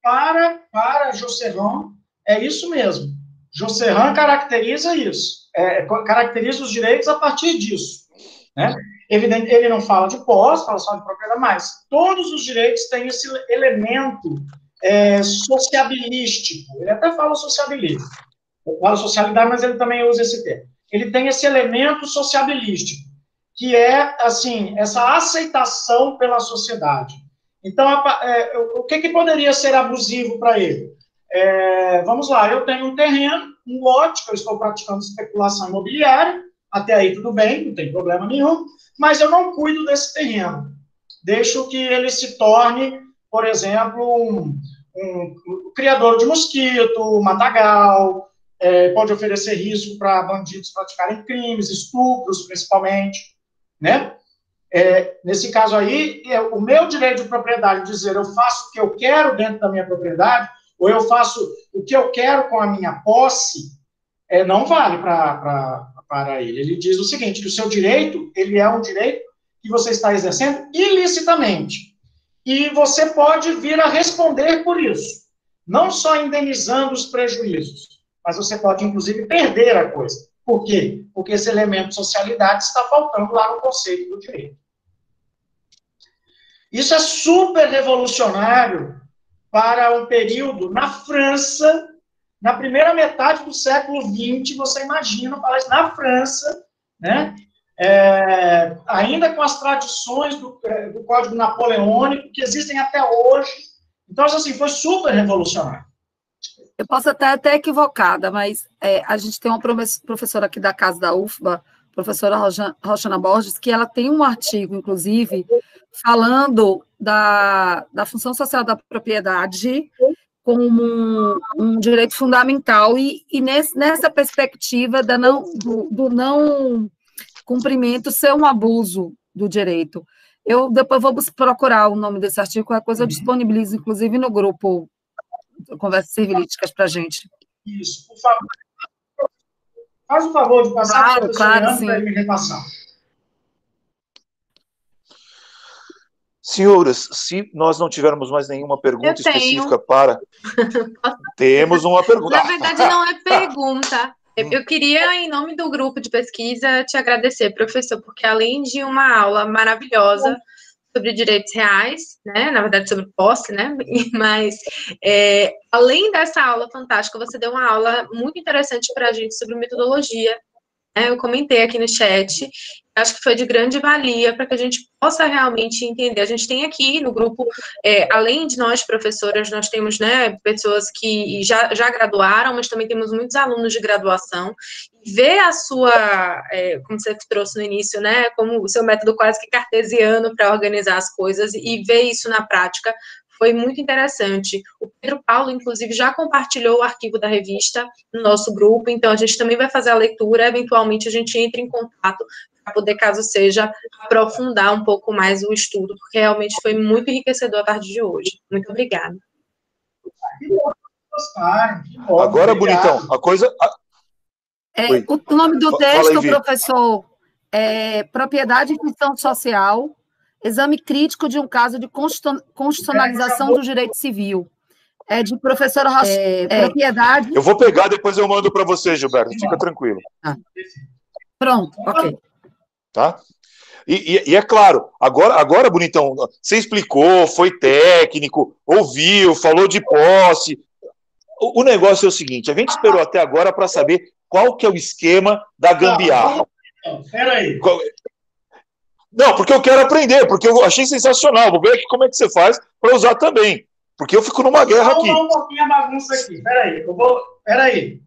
Para Josserran, é isso mesmo. Josserran caracteriza isso, caracteriza os direitos a partir disso, né? Evidente, ele não fala de posse, fala só de propriedade, mas todos os direitos têm esse elemento sociabilístico. Ele até fala sociabilismo. Eu falo socialidade, mas ele também usa esse termo. Ele tem esse elemento sociabilístico, que é, assim, essa aceitação pela sociedade. Então, o que poderia ser abusivo para ele? Vamos lá, eu tenho um terreno, um lote, que eu estou praticando especulação imobiliária, até aí tudo bem, não tem problema nenhum, mas eu não cuido desse terreno. Deixo que ele se torne, por exemplo, um criador de mosquito, matagal, pode oferecer risco para bandidos praticarem crimes, estupros, principalmente, né? Nesse caso aí, o meu direito de propriedade dizer eu faço o que eu quero dentro da minha propriedade, ou eu faço o que eu quero com a minha posse, não vale para ele. Ele diz o seguinte, que o seu direito, ele é um direito que você está exercendo ilicitamente. E você pode vir a responder por isso. Não só indenizando os prejuízos, mas você pode, inclusive, perder a coisa. Por quê? Porque esse elemento de socialidade está faltando lá no conceito do direito. Isso é super revolucionário para um período na França, na primeira metade do século XX, você imagina falar isso na França, né? Ainda com as tradições do Código Napoleônico, que existem até hoje. Então, assim, foi super revolucionário. Eu posso estar até equivocada, mas a gente tem uma professora aqui da casa da UFBA, professora Roxana Borges, que ela tem um artigo, inclusive, falando da função social da propriedade como um direito fundamental e nessa perspectiva do não cumprimento ser um abuso do direito. Eu depois vou procurar o nome desse artigo, qualquer coisa eu disponibilizo, inclusive, no grupo Conversas Civilísticas para a gente. Isso, por favor. Faz o favor de passar claro, para ele me repassar. Senhoras, se nós não tivermos mais nenhuma pergunta específica para... Temos uma pergunta. Na verdade, não é pergunta. Eu queria, em nome do grupo de pesquisa, te agradecer, professor, porque além de uma aula maravilhosa sobre direitos reais, né, na verdade sobre posse, né, mas além dessa aula fantástica, você deu uma aula muito interessante para a gente sobre metodologia. Eu comentei aqui no chat, acho que foi de grande valia para que a gente possa realmente entender. A gente tem aqui no grupo, além de nós professoras, nós temos, né, pessoas que já graduaram, mas também temos muitos alunos de graduação. Ver a sua, como você trouxe no início, né, como o seu método quase que cartesiano para organizar as coisas e ver isso na prática, foi muito interessante. O Pedro Paulo, inclusive, já compartilhou o arquivo da revista no nosso grupo, então a gente também vai fazer a leitura, eventualmente a gente entra em contato para poder, caso seja, aprofundar um pouco mais o estudo, porque realmente foi muito enriquecedor a tarde de hoje. Muito obrigada. Agora, bonitão, a coisa... o nome do texto, professor, é Propriedade e Função Social, Exame Crítico de um Caso de Constitucionalização do Direito Civil. É de professora Propriedade... Eu vou pegar, depois eu mando para você, Gilberto, fica tranquilo. Pronto, ok. Tá? E é claro, agora, bonitão, você explicou, foi técnico, ouviu, falou de posse. O negócio é o seguinte, a gente esperou até agora para saber qual que é o esquema da gambiarra. Peraí. Não, porque eu quero aprender, porque eu achei sensacional. Vou ver aqui como é que você faz para usar também. Porque eu fico numa guerra aqui. Vou um pouquinho a bagunça aqui. Peraí.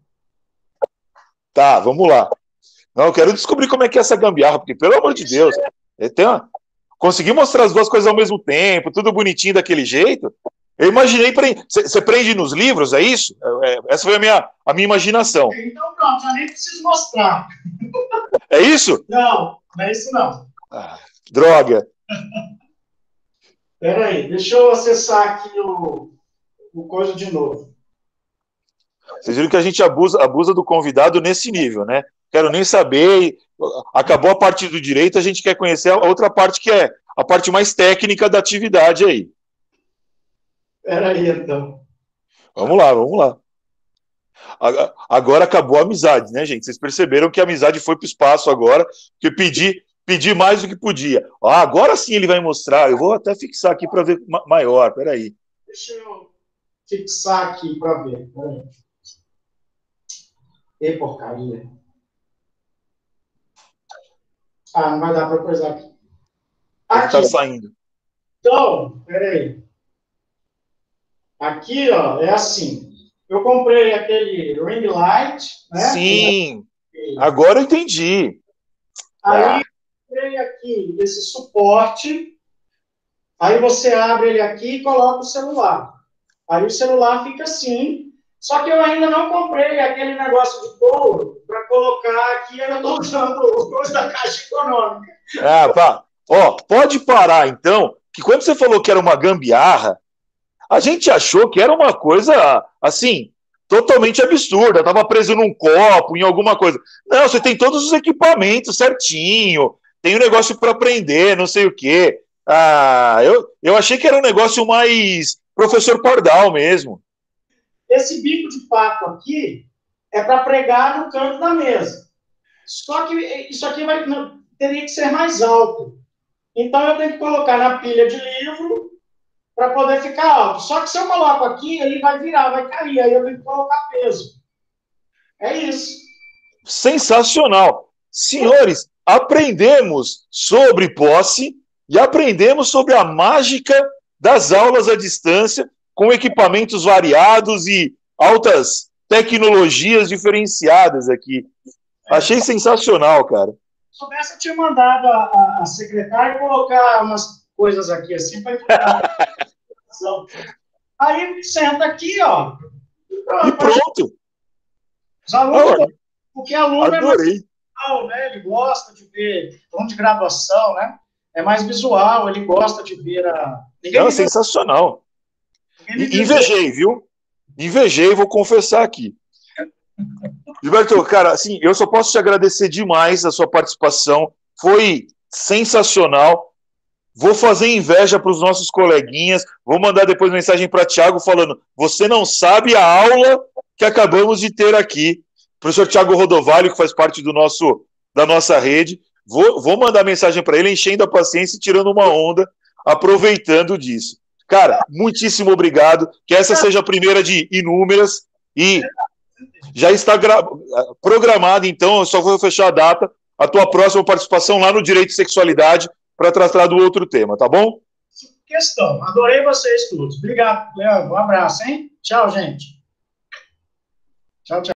Tá, vamos lá. Não, eu quero descobrir como é que é essa gambiarra, porque, pelo amor de Deus, conseguir mostrar as duas coisas ao mesmo tempo, tudo bonitinho daquele jeito. Eu imaginei, você prende nos livros, é isso? Essa foi a minha imaginação. Então pronto, já nem preciso mostrar. É isso? Não é isso não. Droga. Peraí, deixa eu acessar aqui o coisa de novo. Vocês viram que a gente abusa do convidado nesse nível, né? Quero nem saber. Acabou a parte do direito, a gente quer conhecer a outra parte que é a parte mais técnica da atividade aí. Peraí, então. Vamos lá, vamos lá. Agora acabou a amizade, né, gente? Vocês perceberam que a amizade foi para o espaço agora, porque pedi mais do que podia. Agora sim ele vai mostrar. Eu vou até fixar aqui para ver maior. Peraí. Deixa eu fixar aqui para ver. Peraí. Que porcaria. Não vai dar para coisar aqui. Aqui. Está saindo. Então, peraí. Aqui, ó, é assim. Eu comprei aquele ring light, né? Sim. Agora eu entendi. Aí eu comprei aqui esse suporte. Aí você abre ele aqui e coloca o celular. Aí o celular fica assim. Só que eu ainda não comprei aquele negócio de couro para colocar aqui. Eu estou usando o coisa da Caixa Econômica. Pá. Ó, pode parar, então, que quando você falou que era uma gambiarra, a gente achou que era uma coisa, assim, totalmente absurda. Estava preso num copo, em alguma coisa. Não, você tem todos os equipamentos certinho, tem um negócio para prender, não sei o quê. Eu achei que era um negócio mais professor Pardal mesmo. Esse bico de pato aqui é para pregar no canto da mesa. Só que isso aqui teria que ser mais alto. Então eu tenho que colocar na pilha de livro para poder ficar alto. Só que se eu coloco aqui, ele vai virar, vai cair. Aí eu tenho que colocar peso. É isso. Sensacional. Senhores, aprendemos sobre posse e aprendemos sobre a mágica das aulas à distância com equipamentos variados e altas tecnologias diferenciadas aqui. Achei sensacional, cara. Se soubesse, eu tinha mandado a secretária colocar umas coisas aqui assim para ficar. Aí senta aqui, ó. E pronto. Os alunos, porque aluno adorei. É mais visual, né? Ele gosta de ver, aluno de graduação, né? É mais visual, ele gosta de ver Não, sensacional. Invejei, viu? Invejei, vou confessar aqui. Gilberto, cara, assim, eu só posso te agradecer demais a sua participação. Foi sensacional. Vou fazer inveja para os nossos coleguinhas. Vou mandar depois mensagem para Thiago falando: você não sabe a aula que acabamos de ter aqui. Professor Thiago Rodovalho, que faz parte da nossa rede. Vou mandar mensagem para ele, enchendo a paciência e tirando uma onda, aproveitando disso. Cara, muitíssimo obrigado. Que essa seja a primeira de inúmeras. E já está programada, então, eu só vou fechar a data, a tua próxima participação lá no Direito e Sexualidade para tratar do outro tema, tá bom? Questão. Adorei vocês todos. Obrigado, Leandro. Um abraço, hein? Tchau, gente. Tchau, tchau.